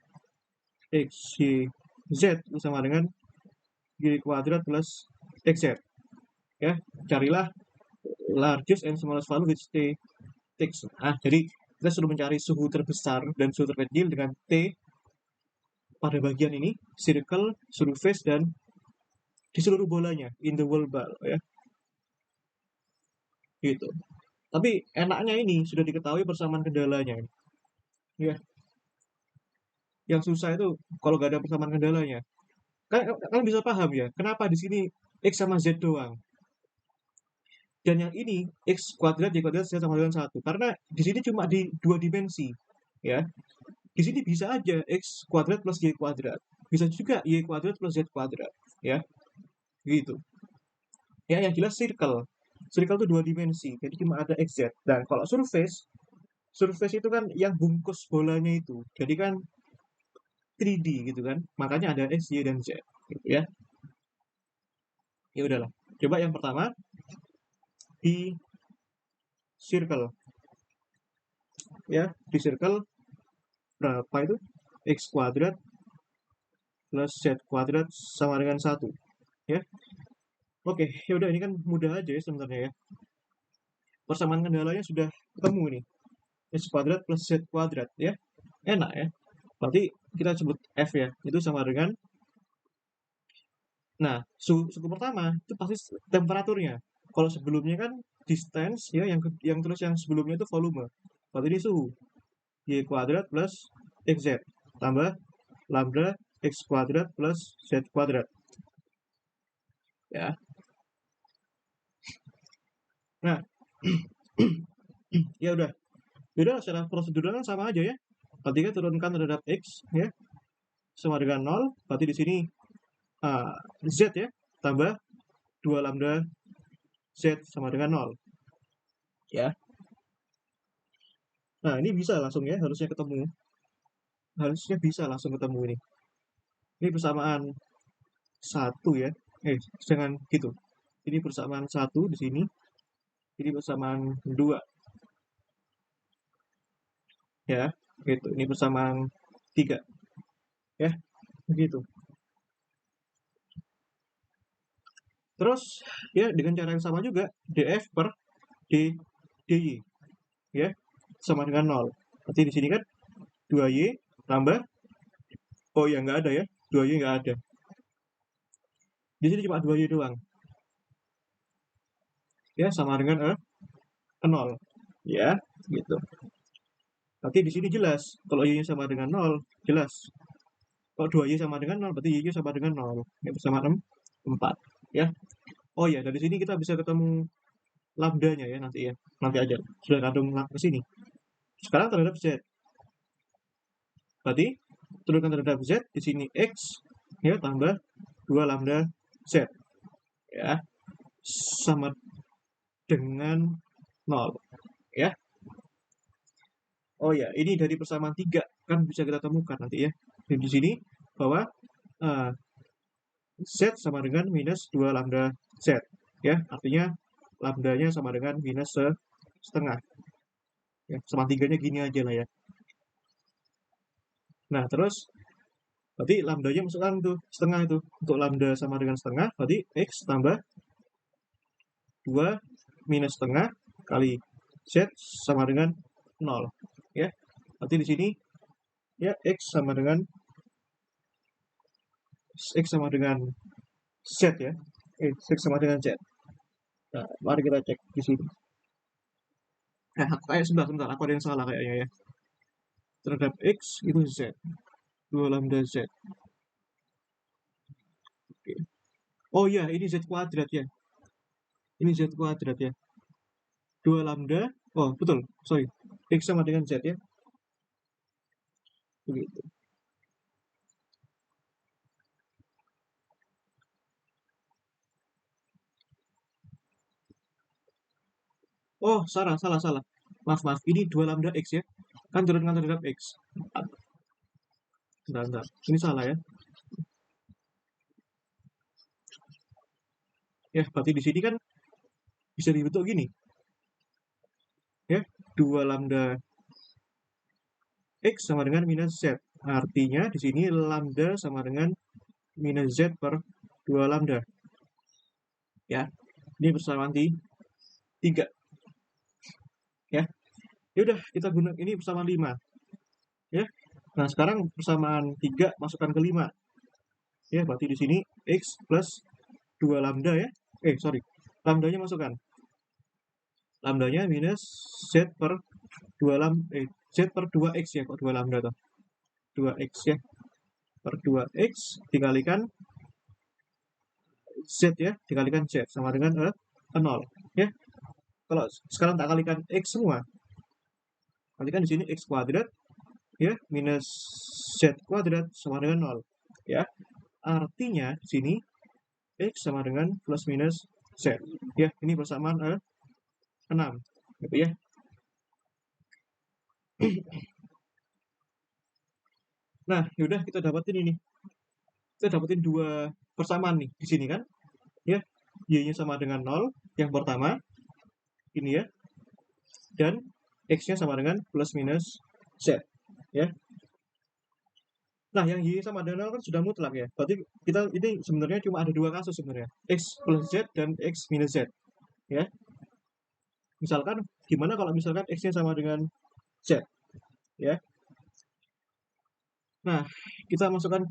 X, Y, Z itu sama dengan Y kuadrat plus XZ ya. Carilah largest and smallest value which T takes. Jadi kita sudah mencari suhu terbesar dan suhu terkecil dengan T pada bagian ini, circle, surface, dan di seluruh bolanya, in the whole ball ya. Gitu. Tapi enaknya ini sudah diketahui persamaan kendalanya. Ya, yang susah itu kalau nggak ada persamaan kendalanya. Kalian bisa paham ya, kenapa di sini X sama Z doang. Dan yang ini X kuadrat, Y kuadrat, Z sama dengan 1. Karena di sini cuma di 2 dimensi. Ya, di sini bisa aja X kuadrat plus Y kuadrat. Bisa juga Y kuadrat plus Z kuadrat. Ya, gitu. Ya, yang jelas circle. Circle itu 2 dimensi, jadi cuma ada XZ. Dan kalau surface itu kan yang bungkus bolanya itu. Jadi kan 3D gitu kan. Makanya ada X, Y, dan Z. Gitu ya. Ya udahlah. Coba yang pertama di circle. Ya, di circle berapa itu? X kuadrat plus Z kuadrat sama dengan 1. Ya. Oke, ya udah ini kan mudah aja ya sebenarnya ya. Persamaan kendalanya sudah ketemu nih. X kuadrat plus Z kuadrat ya. Enak ya. Berarti kita sebut F ya. Itu sama dengan nah, suku pertama itu pasti temperaturnya. Kalau sebelumnya kan distance ya yang terus yang sebelumnya itu volume. Berarti ini suhu. Y kuadrat plus XZ tambah lambda X kuadrat plus Z kuadrat. Ya. Nah, ya udah. Udah secara prosedural kan sama aja ya. Ketika turunkan terhadap X ya sama dengan 0, berarti di sini Z ya tambah 2 lambda Z sama dengan 0 ya. Nah, ini bisa langsung ya, harusnya ketemu. Harusnya bisa langsung ketemu ini. Ini persamaan 1 ya. Jangan gitu. Ini persamaan 1 di sini. Ini persamaan 2 ya. Gitu. Ini persamaan 3 ya. Begitu. Terus ya dengan cara yang sama juga df per dy ya sama dengan 0. Berarti di sini kan 2y tambah, oh ya nggak ada ya, 2y nggak ada. Di sini cuma 2y doang. Ya sama dengan 0 ya, gitu. Berarti di sini jelas kalau y-nya sama dengan 0, jelas. Kalau 2y sama dengan 0, berarti y-nya sama dengan 0. Ya bersama 4 ya. Oh ya, dari sini kita bisa ketemu lambdanya ya nanti ya. Nanti aja. Sudah kandung ke sini. Sekarang terhadap z. Berarti turunkan terhadap z di sini x ya tambah 2 lambda z ya sama dengan 0 ya. Oh ya, ini dari persamaan 3 kan bisa kita temukan nanti ya. Dan di sini bahwa z sama dengan minus 2 lambda z ya. Artinya lambdanya sama dengan minus setengah. Ya, sama 3-nya gini aja lah ya. Nah, terus berarti lambdanya masukkan tuh setengah itu. Untuk lambda sama dengan setengah, berarti x tambah 2 minus setengah kali z sama dengan 0 ya. Berarti di sini ya x sama dengan z ya. X sama dengan z. Nah, mari kita cek di sini. Sebentar, aku ada yang salah kayaknya ya. Terhadap x itu z, 2 lambda z. Oke. Oh iya, ini z kuadrat ya. Ini z kuadrat ya. 2 lambda, oh betul, sorry. X sama dengan z ya. Begitu. Oh, salah. Maaf. Ini 2 lambda x ya. Kan turunkan terhadap x. Bentar. Ini salah ya. Ya, berarti di sini kan bisa dibentuk gini. Ya, 2 lambda x sama dengan minus z. Artinya di sini lambda sama dengan minus z per 2 lambda. Ya, ini persamaan 3. Ya, udah kita gunakan ini persamaan 5. Ya. Nah, sekarang persamaan 3 masukkan ke 5. Ya, berarti di sini x plus 2 lambda ya. Lambdanya masukkan. Lambdanya minus z per 2 z per 2x ya, kok 2 lambda tuh. 2x ya. Per 2x dikalikan z ya, dikalikan z sama dengan 0 ya. Kalau sekarang tak kalikan x semua. Kalikan di sini x kuadrat ya minus z kuadrat sama dengan 0 ya. Artinya di sini x sama dengan plus minus z ya. Ini persamaan 6 gitu ya. Nah, yaudah kita dapetin ini. Kita dapetin 2 persamaan nih di sini kan. Ya, y-nya sama dengan 0 yang pertama ini ya. Dan x-nya sama dengan plus minus z ya. Nah, yang y sama dengan 0 kan sudah mutlak ya. Berarti kita ini sebenarnya cuma ada 2 kasus sebenarnya. X plus z dan x minus z ya. Misalkan gimana kalau misalkan x-nya sama dengan z ya. Nah, kita masukkan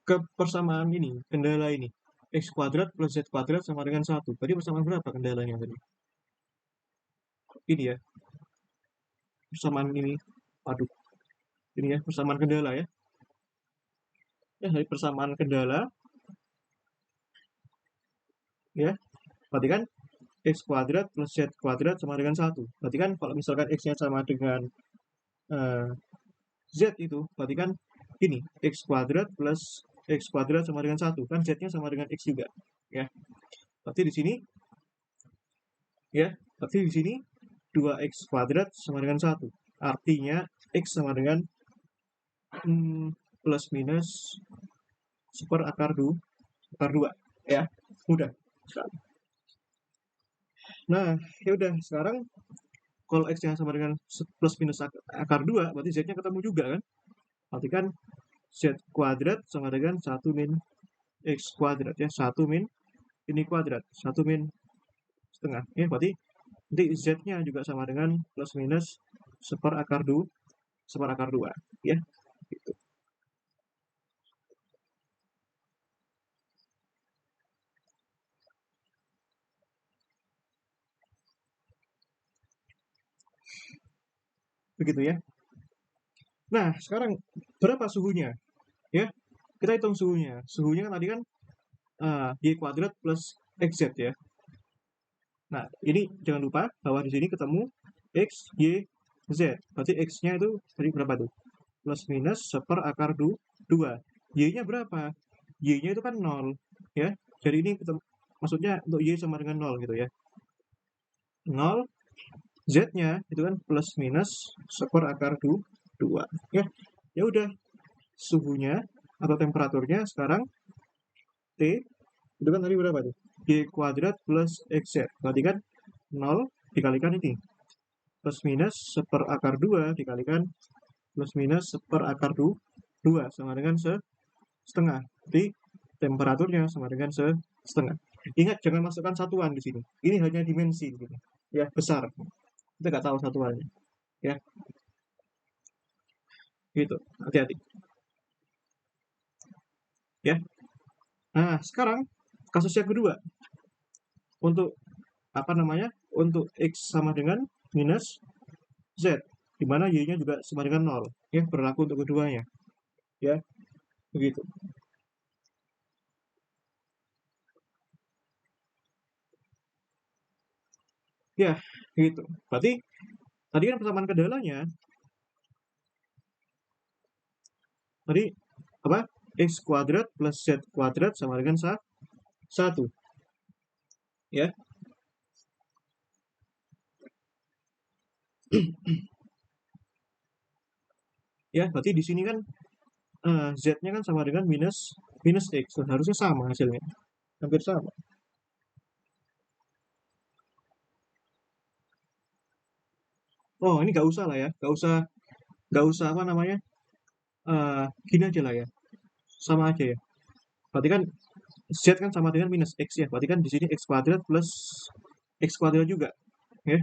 ke persamaan ini, kendala ini. X kuadrat plus Z kuadrat sama dengan 1. Berarti persamaan berapa kendalanya tadi? Ini ya. Persamaan ini. Aduh. Ini ya, persamaan kendala ya. Ya, dari persamaan kendala. Ya. Berarti kan X kuadrat plus Z kuadrat sama dengan 1. Berarti kan kalau misalkan X-nya sama dengan Z itu, berarti kan ini, X kuadrat plus X kuadrat sama dengan 1. Kan Z-nya sama dengan X juga. Ya. Berarti di sini, ya, berarti di sini 2X kuadrat sama dengan 1. Artinya X sama dengan plus minus seper akar 2. Ya, mudah sekali. Nah, ya udah sekarang kalau X-nya sama dengan plus minus akar 2, berarti Z-nya ketemu juga kan? Berarti kan Z kuadrat sama dengan 1 min X kuadrat ya. 1 min ini kuadrat. 1 min setengah. Ya, berarti nanti Z-nya juga sama dengan plus minus seper akar 2. Ya, gitu. Begitu ya. Nah, sekarang berapa suhunya? Ya, kita hitung suhunya. Suhunya kan tadi kan Y kuadrat plus XZ ya. Nah, ini jangan lupa bahwa di sini ketemu X, Y, Z. Berarti X-nya itu tadi berapa tuh? Plus minus seper akar 2. Y-nya berapa? Y-nya itu kan 0. Ya, jadi ini ketemu, maksudnya untuk Y sama dengan 0 gitu ya. 0, Z-nya itu kan plus minus seper akar 2. Ya, ya udah, suhunya atau temperaturnya sekarang T itu kan tadi berapa tuh? Y kuadrat plus XZ. Berarti kan 0 dikalikan ini. Plus minus seper akar 2 dikalikan plus minus seper akar 2 sama dengan setengah. Jadi temperaturnya sama dengan setengah. Ingat jangan masukkan satuan di sini. Ini hanya dimensi gitu. Ya, besar. Kita nggak tahu satuannya. Ya. Gitu. Hati-hati. Ya. Nah, sekarang kasus yang kedua. Untuk apa namanya? Untuk X sama dengan minus Z, di mana Y-nya juga sama dengan 0. Ya, berlaku untuk keduanya. Ya, begitu. Ya, gitu. Berarti tadi kan persamaan kendalanya tadi apa? X kuadrat plus Z kuadrat sama dengan 1. Ya. Ya, berarti di sini kan Z-nya kan sama dengan minus X. Harusnya sama hasilnya. Hampir sama. Oh, ini nggak usah lah ya. Nggak usah apa namanya. Gini aja lah ya. Sama aja ya. Berarti kan Z kan sama dengan minus X ya. Berarti kan di sini X kuadrat plus X kuadrat juga. Ya.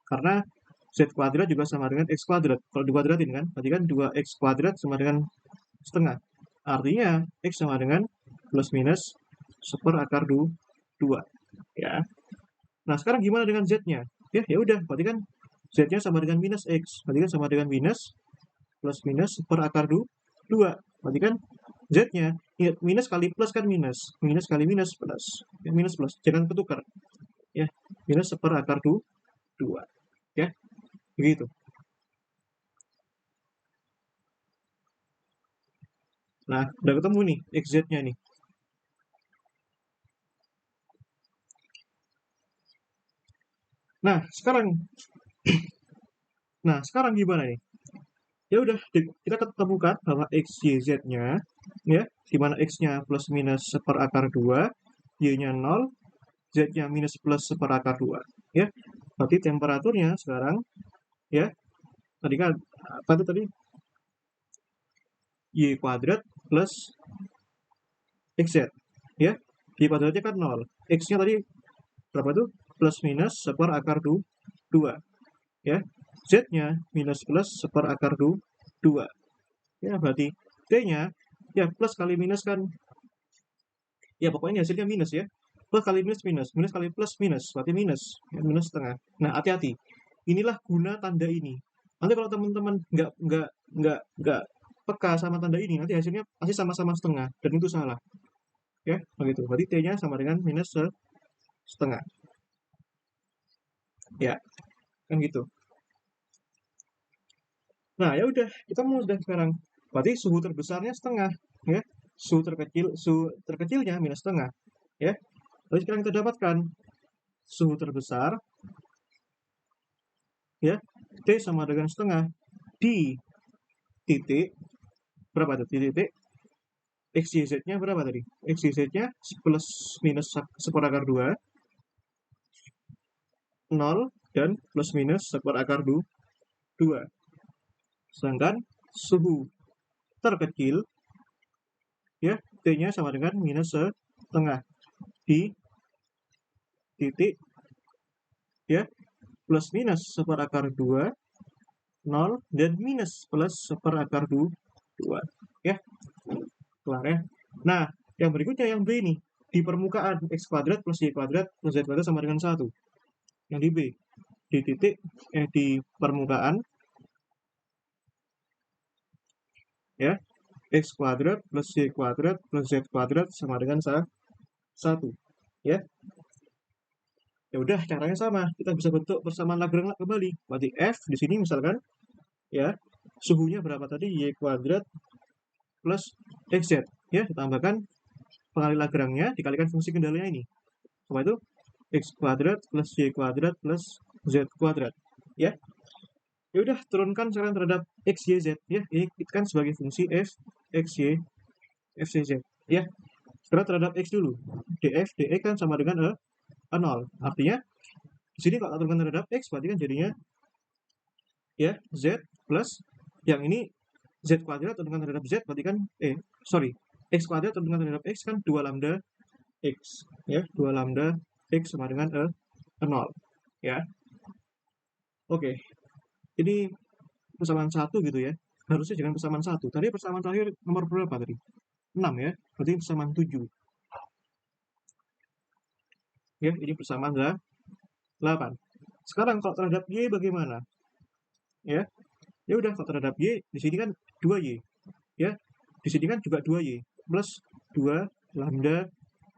Karena Z kuadrat juga sama dengan X kuadrat. Kalau dikuadratin kan, berarti kan 2X kuadrat sama dengan setengah. Artinya X sama dengan plus minus seper akar 2. Ya. Nah, sekarang gimana dengan Z-nya? Ya, ya udah, berarti kan Z-nya sama dengan minus X. Berarti kan sama dengan minus plus minus seper akar 2. Berarti kan Z-nya, ingat minus kali plus kan minus. Minus kali minus plus. Ya, minus plus, jangan ketukar. Ya, minus seper akar 2. Ya, begitu. Nah, udah ketemu nih XZ-nya nih. Nah, sekarang gimana nih? Ya udah, kita ketemukan bahwa X, Y, Z-nya, ya, di mana X-nya plus minus seper akar 2, Y-nya 0, Z-nya minus plus seper akar 2. Ya, berarti temperaturnya sekarang, ya, tadi kan, apa itu tadi? Y kuadrat plus XZ. Ya, Y kuadratnya kan 0. X-nya tadi berapa tuh? Plus minus seper akar 2. Ya, Z-nya minus plus seper akar 2. Ya, berarti T-nya, ya plus kali minus kan, ya pokoknya hasilnya minus ya. Plus kali minus, minus. Minus kali plus, minus. Berarti minus. Ya, minus setengah. Nah, hati-hati. Inilah guna tanda ini. Nanti kalau teman-teman nggak peka sama tanda ini, nanti hasilnya pasti sama-sama setengah. Dan itu salah. Ya, begitu. Berarti T-nya sama dengan minus setengah. Ya, kan gitu. Nah, ya udah, kita mudah sekarang. Berarti suhu terbesarnya setengah, ya. Suhu terkecilnya minus setengah, ya. Lalu sekarang kita dapatkan suhu terbesar, ya, T sama dengan setengah di titik berapa tuh? Di titik XYZ-nya berapa tadi? XYZ-nya plus minus 1/2, 0, dan plus minus 1/2. Sedangkan suhu terkecil, ya, T-nya sama dengan minus setengah di titik, ya, plus minus 1/2, 0, dan minus plus 1/2. Ya, kelar ya. Nah, yang berikutnya yang B ini. Di permukaan X kuadrat plus Y kuadrat plus Z kuadrat sama dengan 1. Yang di B. Di titik, di permukaan, ya, X kuadrat plus Y kuadrat plus Z kuadrat sama dengan 1. Ya. Ya udah, caranya sama. Kita bisa bentuk persamaan Lagrange kembali. Berarti F di sini misalkan, ya, suhunya berapa tadi? Y kuadrat plus XZ, ya, ditambahkan pengali Lagrange-nya dikalikan fungsi kendalanya ini. Apa itu? X kuadrat plus Y kuadrat plus Z kuadrat, ya. Ya udah, turunkan sekarang terhadap X, Y, Z, ya. Ini kan sebagai fungsi F, X, Y, F, Y, Z, ya. Sekarang terhadap X dulu. DF, DE kan sama dengan 0. Artinya di sini kalau turunkan terhadap X berarti kan jadinya, ya, Z plus yang ini Z kuadrat turunkan terhadap Z berarti kan X kuadrat turunkan terhadap X kan 2 lambda X, ya, 2 lambda X sama dengan 0, ya. Oke, ini persamaan 1 gitu ya. Harusnya jangan persamaan 1. Tadi persamaan terakhir nomor berapa tadi? 6 ya. Berarti persamaan 7. Ya, ini persamaan 8. Sekarang kalau terhadap Y bagaimana? Ya. Ya udah, kalau terhadap Y di sini kan 2Y. Ya. Di sini kan juga 2Y plus 2 lambda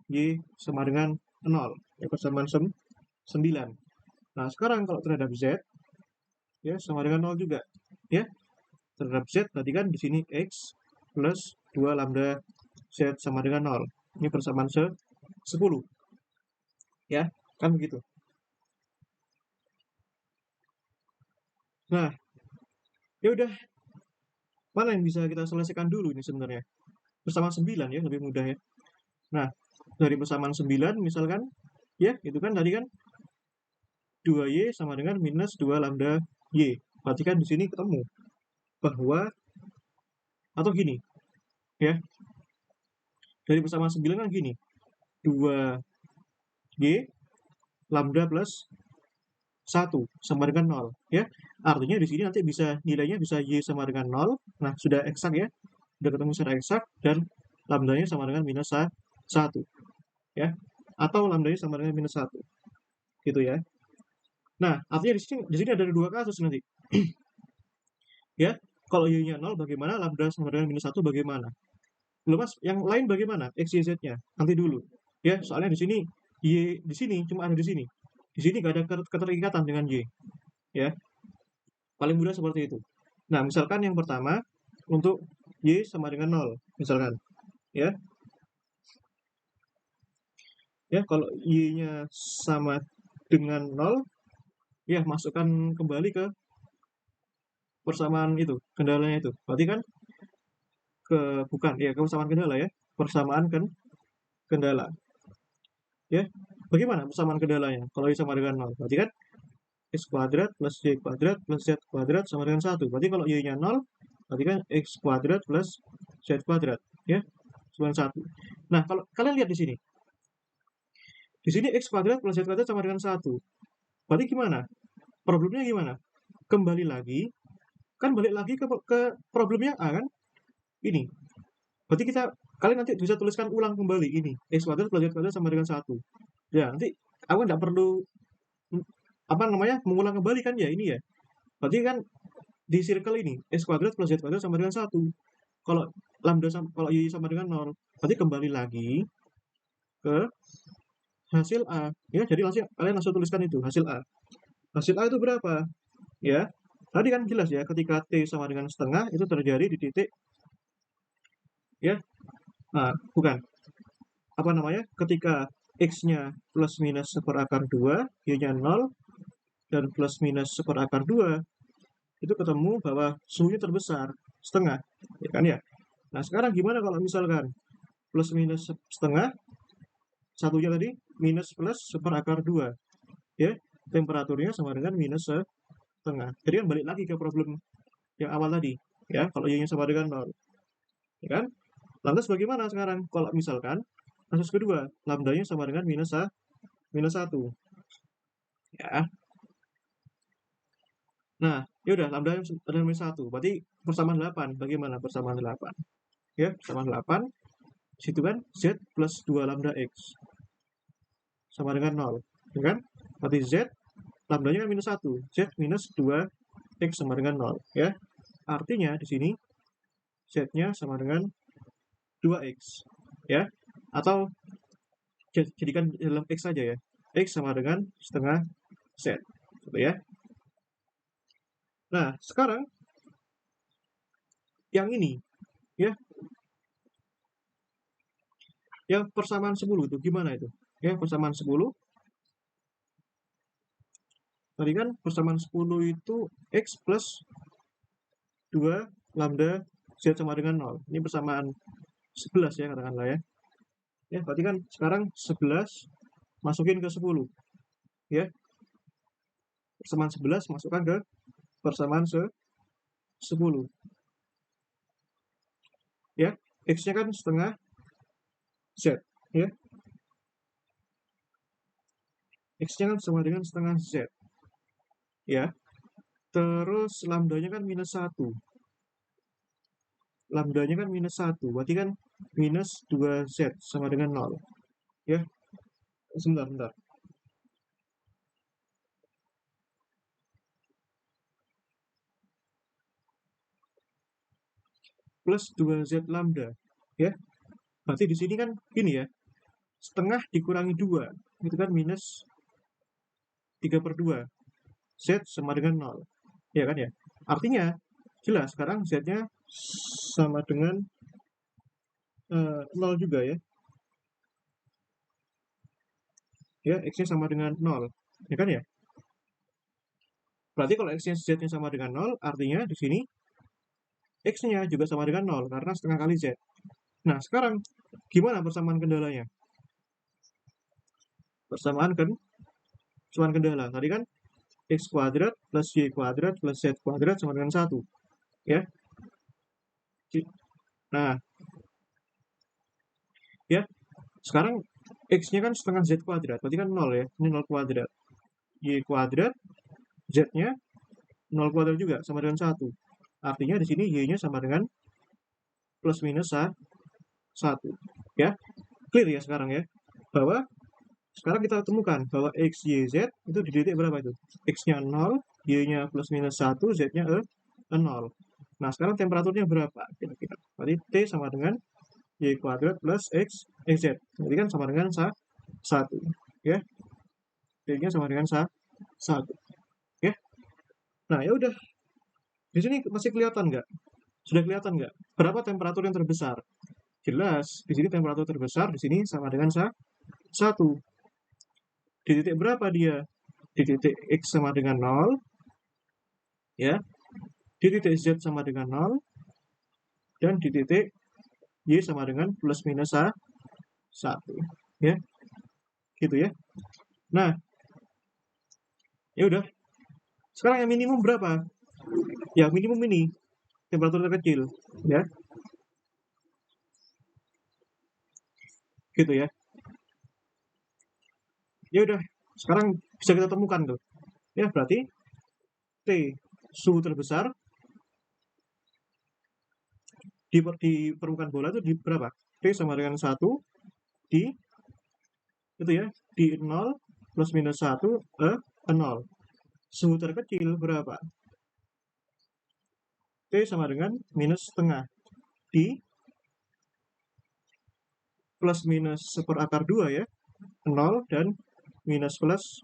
Y sama dengan 0. Ya, persamaan 9. Nah, sekarang kalau terhadap Z, ya, sama dengan 0 juga. Ya. Terhadap Z tadi kan di sini X plus 2 lambda Z sama dengan 0. Ini persamaan 10. Ya, kan begitu. Nah, ya udah, mana yang bisa kita selesaikan dulu ini sebenarnya? Persamaan 9 ya, lebih mudah ya. Nah, dari persamaan 9 misalkan, ya, itu kan tadi kan 2Y sama dengan minus 2 lambda Y. Berarti kan di sini ketemu bahwa, atau gini, ya, dari persamaan 9 kan gini, 2Y lambda plus 1 sama dengan 0, ya. Artinya di sini nanti bisa nilainya bisa Y sama dengan 0. Nah, sudah eksak ya. Sudah ketemu secara eksak dan lambdanya sama dengan minus 1, ya. Atau lambdanya sama dengan minus 1. Gitu ya. Nah, artinya di sini ada dua kasus nanti. Ya, kalau Y-nya 0 bagaimana? Lambda sama dengan minus 1 bagaimana? Belum Mas, yang lain bagaimana? X, Y, Z-nya. Nanti dulu. Ya, soalnya di sini Y di sini cuma ada di sini. Di sini nggak ada keterikatan dengan Y. Ya, paling mudah seperti itu. Nah, misalkan yang pertama untuk Y sama dengan 0, misalkan, ya. Ya, kalau Y-nya sama dengan 0, ya, masukkan kembali ke persamaan itu, kendalanya itu. Berarti kan bukan, ya, ke persamaan kendala ya. Persamaan kendala. Ya, bagaimana persamaan kendalanya? Kalau Y sama dengan 0, berarti kan X kuadrat plus Y kuadrat plus Z kuadrat sama dengan 1. Berarti kalau Y-nya 0, berarti kan X kuadrat plus Z kuadrat, ya, sama dengan 1. Nah, kalau kalian lihat di sini. Di sini X kuadrat plus Z kuadrat sama dengan 1. Berarti gimana? Problemnya gimana? Kembali lagi, kan balik lagi ke problemnya A kan? Ini. Berarti kalian nanti bisa tuliskan ulang kembali ini. X kuadrat plus Z kuadrat sama dengan 1. Ya, nanti aku nggak perlu mengulang kembali kan ya ini ya. Berarti kan di circle ini X kuadrat plus Z kuadrat sama dengan 1. Kalau kalau Y sama dengan 0, berarti kembali lagi ke hasil A. Ya, jadi kalian langsung tuliskan itu, hasil A. Hasil A itu berapa? Ya, tadi kan jelas ya, ketika T sama dengan setengah, itu terjadi di titik, ya, nah, bukan, apa namanya, ketika X-nya plus minus seperakar 2, Y-nya 0, dan plus minus seperakar 2, itu ketemu bahwa suhunya terbesar, setengah, ya kan ya? Nah, sekarang gimana kalau misalkan plus minus setengah, satunya tadi minus plus seperakar 2, ya, temperaturnya sama dengan minus setengah. Jadi kan balik lagi ke problem yang awal tadi, ya, kalau Y-nya sama dengan 0, ya kan? Lantas bagaimana sekarang kalau misalkan kasus kedua, lambdanya sama dengan minus 1, ya. Nah, ya udah lambda dengan minus 1, berarti persamaan 8. Bagaimana persamaan 8? Ya, persamaan 8, situ kan Z plus 2 lambda X sama dengan 0, ya kan? Berarti Z, lambdanya kan minus 1, Z minus 2 X sama dengan 0, ya. Artinya di sini Z-nya sama dengan 2X, ya. Atau jadikan dalam X saja ya. X sama dengan setengah Z, gitu ya. Nah, sekarang yang ini, ya, yang persamaan 10 itu gimana itu? Ya, persamaan 10, tadi kan persamaan 10 itu X plus 2 lambda Z sama dengan 0. Ini persamaan 11 ya, katakanlah ya. Ya, berarti kan sekarang 11 masukin ke 10. Ya, persamaan 11 masukkan ke persamaan 10. Ya, X-nya kan setengah Z. Ya, X-nya kan sama dengan setengah Z. Ya, terus lambdanya kan minus 1. Lambdanya kan minus 1, berarti kan minus 2Z sama dengan 0. Ya, sebentar. Plus 2Z lambda. Ya, berarti di sini kan ini ya, setengah dikurangi 2, itu kan minus 3/2. Z sama dengan 0. Ya kan ya? Artinya, jelas sekarang Z-nya sama dengan 0 juga ya. Ya, X-nya sama dengan 0. Ya kan ya? Berarti kalau X-nya Z-nya sama dengan 0, artinya di sini X-nya juga sama dengan 0, karena setengah kali Z. Nah, sekarang gimana persamaan kendalanya? Persamaan kendala. Tadi kan X kuadrat plus Y kuadrat plus Z kuadrat sama dengan 1. Ya. Nah, ya, sekarang X-nya kan setengah Z kuadrat, berarti kan 0 ya, ini 0 kuadrat. Y kuadrat, Z-nya 0 kuadrat juga, sama dengan 1. Artinya di sini Y-nya sama dengan plus minus 1. Ya, clear ya sekarang ya, bahwa sekarang kita temukan bahwa X, Y, Z itu di titik berapa itu? X-nya 0, Y-nya plus minus 1, Z-nya 0. Nah, sekarang temperaturnya berapa? Kira-kira. Berarti T sama dengan Y kuadrat plus X, Z. Jadi kan sama dengan 1. Ya, T-nya sama dengan 1. Ya. Nah, ya udah. Di sini masih kelihatan nggak? Sudah kelihatan nggak? Berapa temperatur yang terbesar? Jelas, di sini temperatur terbesar, di sini sama dengan 1. Di titik berapa dia? Di titik X sama dengan 0, ya. Di titik Z sama dengan 0, dan di titik Y sama dengan plus minus 1. Ya, gitu ya. Nah, ya udah. Sekarang yang minimum berapa? Ya, minimum ini temperatur terkecil, ya. Gitu ya. Ya udah, sekarang bisa kita temukan tuh. Ya, berarti T suhu terbesar di permukaan bola itu di berapa? T sama dengan 1 di itu ya, di 0 plus minus 1 0. Suhu terkecil berapa? T sama dengan minus setengah di plus minus seperakar 2 ya, 0 dan minus plus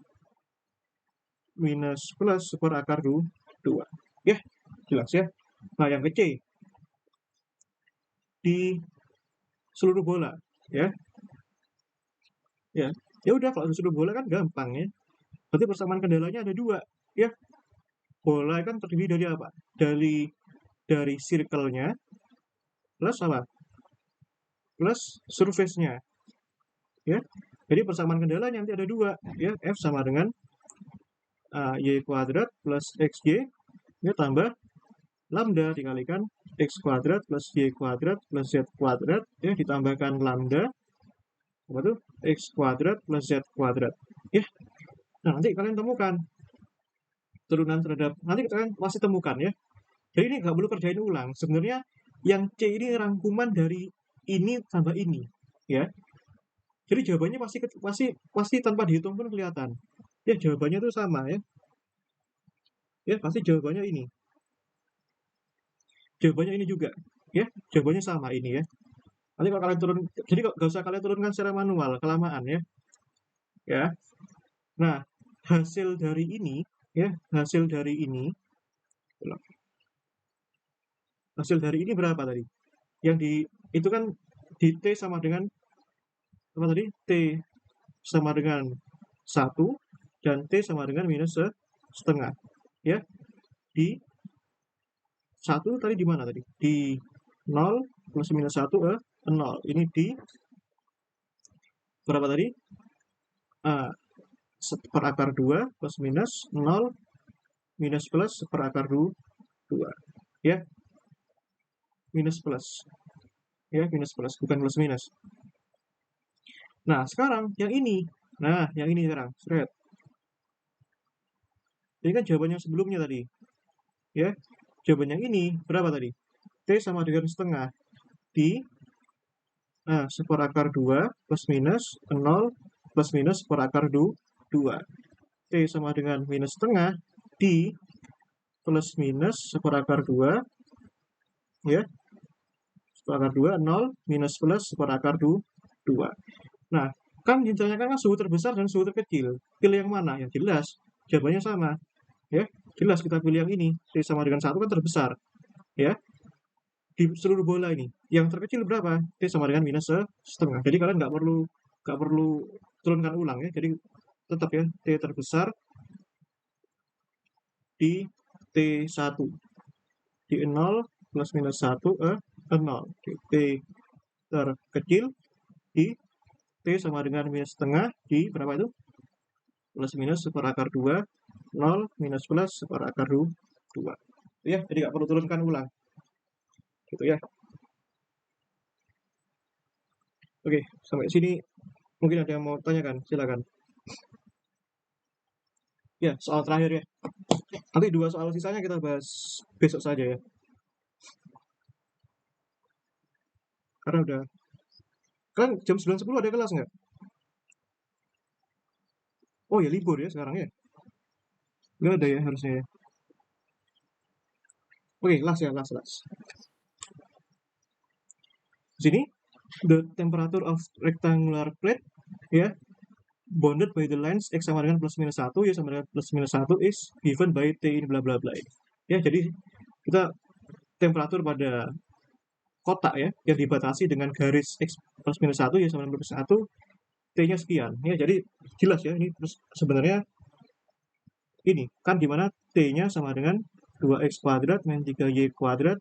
minus plus per akar 2. Ya, jelas ya. Nah, yang ke C. Di seluruh bola, ya. Ya, ya udah kalau di seluruh bola kan gampang ya. Berarti persamaan kendalanya ada 2, ya. Bola kan terdiri dari apa? Dari circle-nya plus apa? Plus surface-nya, ya. Jadi persamaan kendalanya nanti ada 2, ya. F sama dengan y kuadrat plus xy, ya, tambah lambda dikalikan x kuadrat plus y kuadrat plus z kuadrat, ya, ditambahkan lambda apa tuh x kuadrat plus z kuadrat, ya. Nah, nanti kalian temukan turunan terhadap, nanti kalian pasti temukan ya. Jadi ini nggak perlu kerjain ulang. Sebenarnya yang C ini rangkuman dari ini tambah ini, ya. Jadi jawabannya pasti tanpa dihitung pun kelihatan. Ya, jawabannya itu sama ya. Ya, pasti jawabannya ini. Jawabannya ini juga, ya. Jawabannya sama ini ya. Nanti kalau kalian turun, jadi nggak usah kalian turunkan secara manual, kelamaan ya. Ya. Nah, hasil dari ini, ya, hasil dari ini berapa tadi? Yang di itu kan di T sama dengan apa tadi? T sama dengan 1 dan T sama dengan minus setengah. Ya. Di 1 tadi di mana tadi? Di 0 plus minus 1 0. Ini di berapa tadi? Per akar 2 plus minus 0 minus plus per akar 2. Ya. Minus plus. Ya, minus plus, bukan plus minus. Nah, sekarang yang ini. Nah, yang ini sekarang. Seret. Ini kan jawabannya sebelumnya tadi. Ya. Jawabannya ini berapa tadi? T sama dengan setengah di per akar 2 plus minus 0 plus minus per akar 2. T sama dengan minus setengah di plus minus per akar 2, ya. Per akar 2, 0 minus plus per akar 2. Nah, kan ditanyakan kan suhu terbesar dan suhu terkecil. Pilih yang mana? Ya jelas, jawabannya sama. Ya, jelas kita pilih yang ini. T sama dengan 1 kan terbesar. Ya, di seluruh bola ini. Yang terkecil berapa? T sama dengan minus setengah. Jadi kalian nggak perlu turunkan ulang ya. Jadi tetap ya, T terbesar di T1. Di 0 plus minus 1 0. T terkecil di T sama dengan minus setengah di berapa itu? Plus minus per akar 2, 0 minus plus per akar 2. Ya, jadi nggak perlu turunkan ulang. Gitu ya. Oke, sampai sini mungkin ada yang mau tanyakan, silakan. Ya, soal terakhir ya. Nanti 2 soal sisanya kita bahas besok saja ya. Karena udah, kan jam 9.10 ada kelas nggak? Oh ya, libur ya sekarang ya. Nggak ada ya harusnya ya. Oke, last. Di sini, the temperature of rectangular plate, ya, bounded by the lines x sama dengan plus minus 1, y sama dengan plus minus 1 is given by T in bla bla bla. Ya, jadi kita temperatur pada kotak ya, yang dibatasi dengan garis x plus minus 1, y sama dengan plus 1, T-nya sekian. Ya, jadi jelas ya, ini terus sebenarnya ini kan dimana T-nya sama dengan 2x kuadrat min 3y kuadrat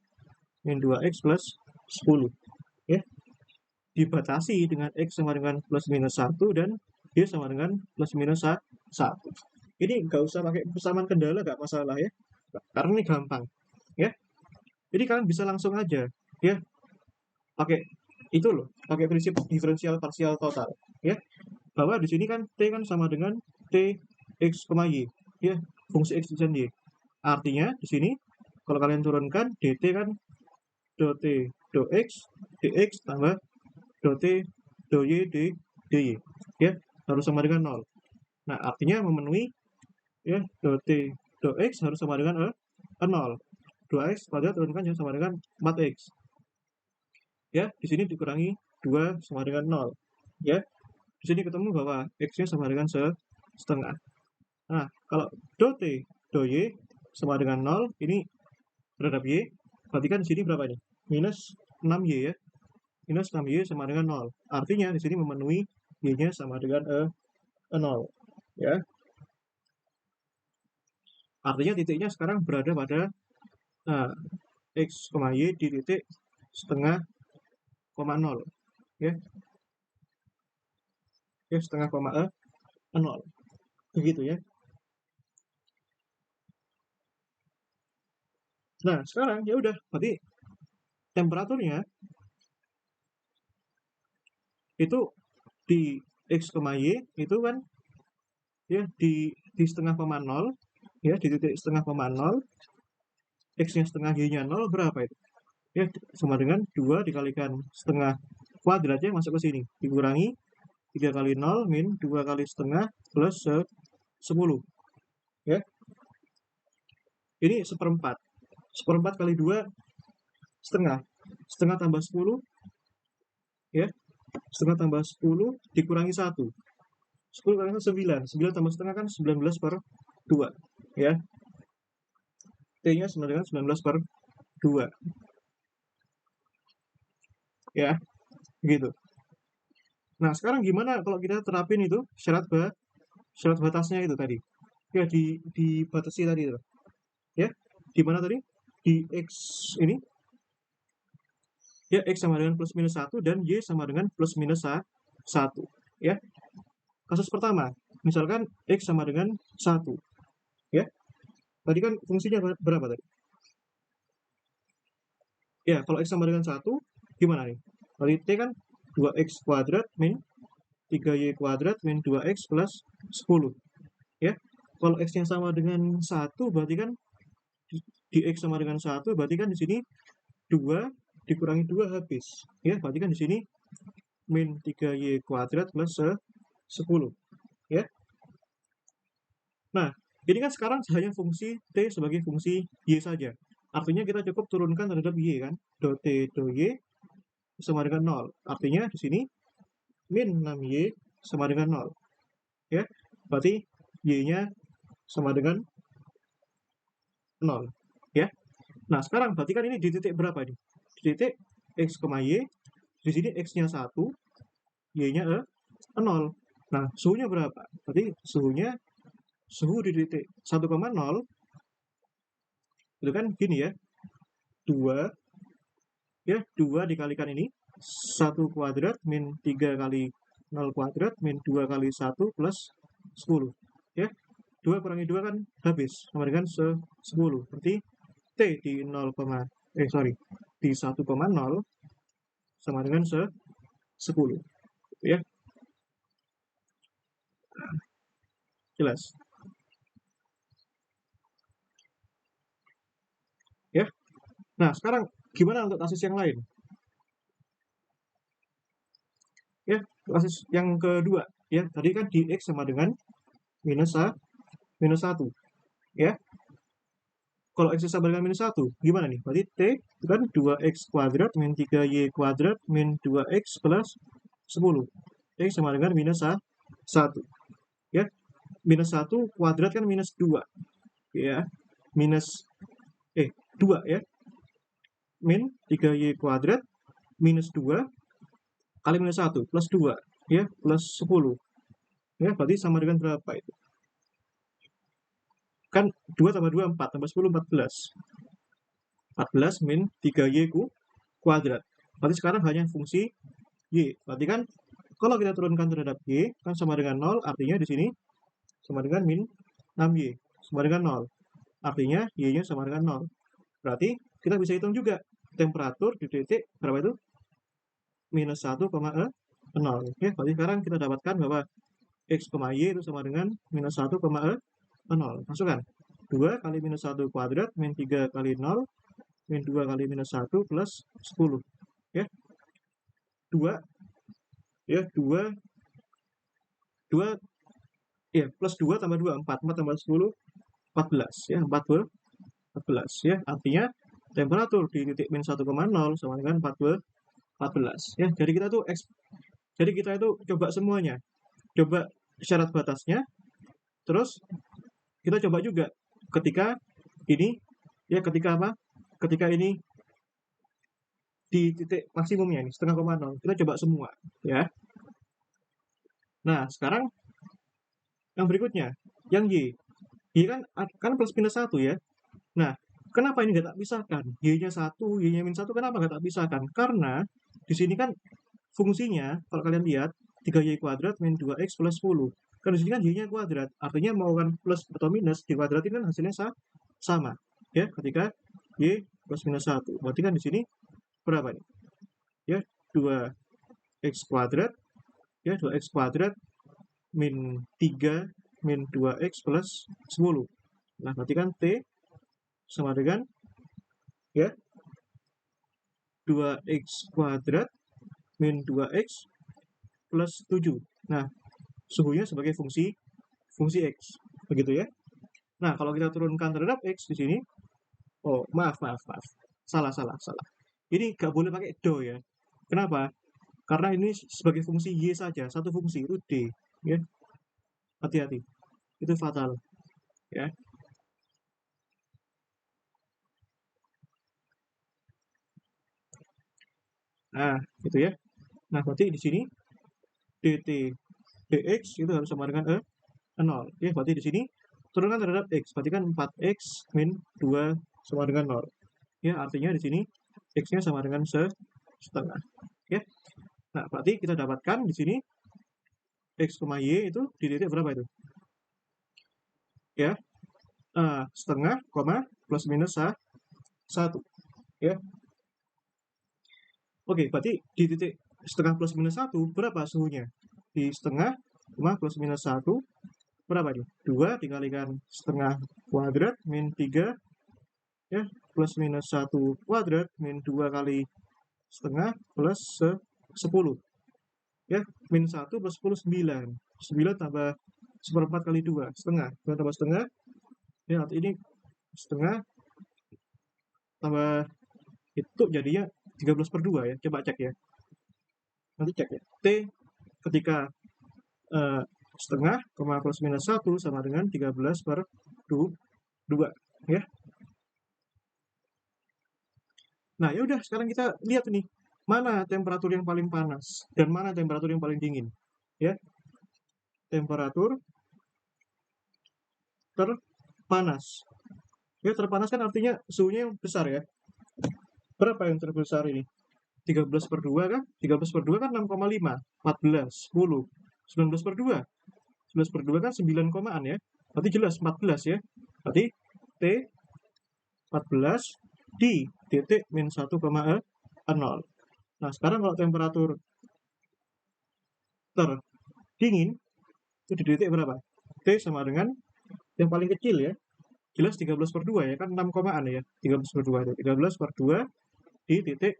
min 2x plus 10. Ya, dibatasi dengan x sama dengan plus minus 1 dan y sama dengan plus minus 1. Ini nggak usah pakai persamaan kendala, nggak masalah ya, karena ini gampang ya. Jadi kalian bisa langsung aja ya pakai itu loh, pakai prinsip diferensial parsial total ya, bahwa di sini kan T kan sama dengan T x, y ya, fungsi x dan y. Artinya di sini kalau kalian turunkan dt kan do T do x dx tambah do T do y dy ya, harus sama dengan 0. Nah, artinya memenuhi ya, do T do x harus sama dengan 0. 2x kuadrat turunkan yang sama dengan 4x. Ya, di sini dikurangi 2 sama dengan 0. Ya, di sini ketemu bahwa x-nya sama dengan setengah. Nah, kalau do T, do Y sama dengan 0, ini terhadap Y, berarti kan di sini berapa nih? Minus 6Y ya. Minus 6Y sama dengan 0. Artinya di sini memenuhi Y-nya sama dengan 0. Ya. Artinya titiknya sekarang berada pada X, Y di titik setengah koma 0. Ya. Ya, setengah koma 0. Begitu ya. Nah, sekarang ya udah, berarti temperaturnya itu di X, Y itu kan ya di setengah koma 0 ya, di titik setengah koma 0, X-nya setengah, Y-nya 0 berapa itu? Ya, sama dengan 2 dikalikan setengah kuadratnya masuk ke sini, dikurangi 3 kali 0 min 2 kali setengah plus 10 ya. Ini seperempat. Seperempat kali 2 setengah. Setengah tambah 10 ya. Setengah tambah 10 dikurangi 1. 10 kali 9. 9 tambah setengah kan 19 per 2 ya. T-nya sama dengan 19 per 2 ya, gitu. Nah, sekarang gimana kalau kita terapin itu syarat batasnya itu tadi? Ya, dibatasi tadi itu. Ya, di mana tadi? Di X ini. Ya, X sama dengan plus minus 1 dan Y sama dengan plus minus 1. Ya. Kasus pertama, misalkan X sama dengan 1. Ya. Tadi kan fungsinya berapa tadi? Ya, kalau X sama dengan 1, gimana nih? Berarti T kan 2X kuadrat min 3Y kuadrat min 2X plus 10. Ya, kalau X-nya sama dengan 1, berarti kan di X sama dengan 1, berarti kan di sini 2 dikurangi 2 habis. Ya, berarti kan di sini min 3Y kuadrat plus 10. Ya. Nah, ini kan sekarang hanya fungsi T sebagai fungsi Y saja. Artinya kita cukup turunkan terhadap Y kan. Do T, do Y sama dengan 0. Artinya di sini min 6Y sama dengan 0. Ya, berarti Y-nya sama dengan 0. Ya. Nah, sekarang berarti kan ini di titik berapa ini? Di titik X, Y. Di sini X-nya 1, Y-nya 0. Nah, suhunya berapa? Berarti suhu di titik 1,0 itu kan gini ya. 2 ya, 2 dikalikan ini 1 kuadrat min 3 kali 0 kuadrat min 2 kali 1 plus 10 ya. 2 kurangi 2 kan habis sama dengan 10. Berarti T di 0, di 1,0 sama dengan 10 ya. Jelas ya. Nah, sekarang gimana untuk kasus yang lain? Ya, kasus yang kedua ya, tadi kan di X sama dengan minus 1 ya. Kalau X sama dengan minus 1 gimana nih? Berarti T itu kan 2X kuadrat min 3Y kuadrat min 2X plus 10. X sama dengan minus 1 ya. Minus 1 kuadrat kan minus 2 ya. Minus 2 ya. Min 3Y kuadrat minus 2 kali minus 1 plus 2 ya, plus 10 ya, berarti sama dengan berapa itu? Kan 2 tambah 2 4 tambah 10 14. 14 min 3Y kuadrat. Berarti sekarang hanya fungsi Y. Berarti kan kalau kita turunkan terhadap Y kan sama dengan 0, artinya di sini sama dengan min 6Y sama dengan 0. Artinya Y-nya sama dengan 0. Berarti kita bisa hitung juga temperatur di titik berapa itu? Minus 1,0 ya. Berarti sekarang kita dapatkan bahwa X, Y itu sama dengan minus 1,0. Masukkan 2 kali minus 1 kuadrat min 3 kali 0 min 2 kali minus 1 plus 10 ya. 2 ya, 2 ya, plus 2 tambah 2 4 tambah 10 14 ya, 14 ya. Artinya temperatur di titik min 1,0 sama dengan 14 ya. Jadi kita itu coba semuanya. Coba syarat batasnya, terus kita coba juga ketika ini, ya ketika apa? Ketika ini di titik maksimumnya nih, 0,5, kita coba semua, ya. Nah, sekarang yang berikutnya, yang Y. Y kan plus minus 1 ya. Nah, kenapa ini nggak tak pisahkan? Y-nya 1, Y-nya min 1, kenapa nggak tak pisahkan? Karena di sini kan fungsinya, kalau kalian lihat, 3Y kuadrat min 2X plus 10. Kan di sini kan Y-nya kuadrat, artinya mau kan plus atau minus, dikuadratin kan hasilnya sama. Ya, ketika Y plus minus 1. Berarti kan di sini berapa nih? Ya, 2X kuadrat, ya 2X kuadrat min 3 min 2X plus 10. Nah, berarti kan T sama dengan ya 2X kuadrat min 2X plus 7. Nah, suhunya sebagai fungsi X. Begitu ya. Nah, kalau kita turunkan terhadap X di sini, oh, maaf. Salah. Ini nggak boleh pakai do ya. Kenapa? Karena ini sebagai fungsi Y saja, satu fungsi, itu D. Ya. Hati-hati. Itu fatal. Ya. Nah, gitu ya. Nah, berarti di sini dt dx itu harus sama dengan 0. Ya, berarti di sini turunkan terhadap x. Berarti kan 4x min 2 sama dengan 0. Ya, artinya di sini x-nya sama dengan setengah. Ya. Nah, berarti kita dapatkan di sini x, y itu di titik berapa itu? Ya, setengah, plus minus 1. Ya. Oke, berarti di titik setengah plus minus 1 berapa suhunya? Di setengah, plus minus 1 berapa nih? 2 dikalikan setengah kuadrat min 3 ya plus minus 1 kuadrat min 2 kali setengah plus 10 ya min 1 plus 10 9 tambah 1/4 kali 2 setengah 2 tambah setengah ya ini setengah tambah itu jadinya 13/2 ya, coba cek ya, nanti cek ya. T ketika setengah, plus minus 1 sama dengan 13/2 ya. Nah, ya udah sekarang kita lihat nih, mana temperatur yang paling panas dan mana temperatur yang paling dingin. Ya. Temperatur terpanas. Ya, terpanas kan artinya suhunya yang besar ya. Berapa yang terbesar ini? 13/2 kan? 13/2 kan 6,5, 14, 10, 19/2. 19/2 kan 9 komaan ya. Berarti jelas 14 ya. Berarti T 14 di titik min 1,0. Nah, sekarang kalau temperatur terdingin itu di titik berapa? T sama dengan yang paling kecil ya. Jelas 13/2 ya, kan 6 komaan ya. 13/2 itu. 13/2 di titik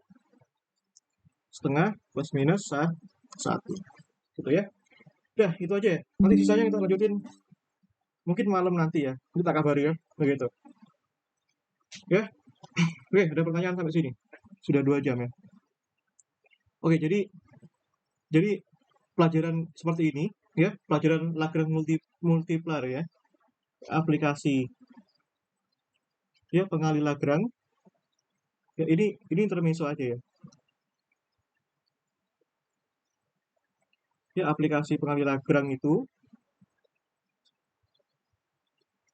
setengah plus minus 1. Gitu ya. Udah, itu aja ya. Nanti sisanya kita lanjutin mungkin malam nanti ya. Nanti tak kabari ya. Begitu. Ya. Oke, ada pertanyaan sampai sini. Sudah 2 jam ya. Oke, jadi pelajaran seperti ini ya, pelajaran Lagrange multiplier ya. Aplikasi ya pengali Lagrange. Ya, ini intermezzo aja ya. Ya, aplikasi pengali Lagrange itu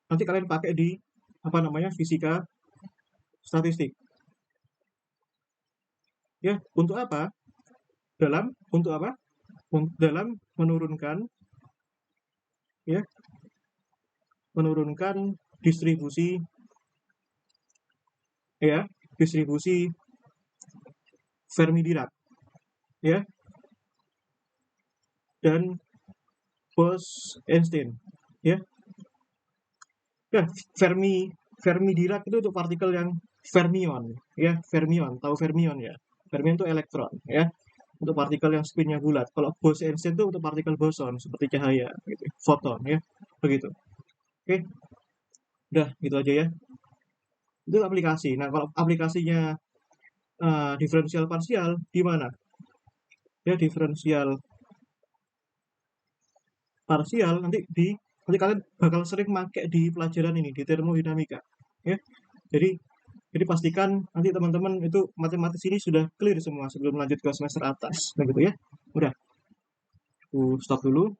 nanti kalian pakai di fisika statistik. Ya, untuk apa? Dalam menurunkan ya, distribusi ya, distribusi Fermi-Dirac ya dan Bose-Einstein ya. Ya, Fermi-Dirac itu untuk partikel yang fermion ya, tahu fermion ya. Fermion itu elektron ya, untuk partikel yang spinnya bulat. Kalau Bose-Einstein itu untuk partikel boson seperti cahaya gitu, foton ya, begitu. Oke, udah gitu aja ya. Itu aplikasi. Nah, kalau aplikasinya diferensial parsial di mana? Ya, diferensial parsial nanti di nanti kalian bakal sering pakai di pelajaran ini, di termodinamika. Ya. Jadi pastikan nanti teman-teman itu matematis ini sudah clear semua sebelum lanjut ke semester atas. Begitu ya. Udah. Stop dulu.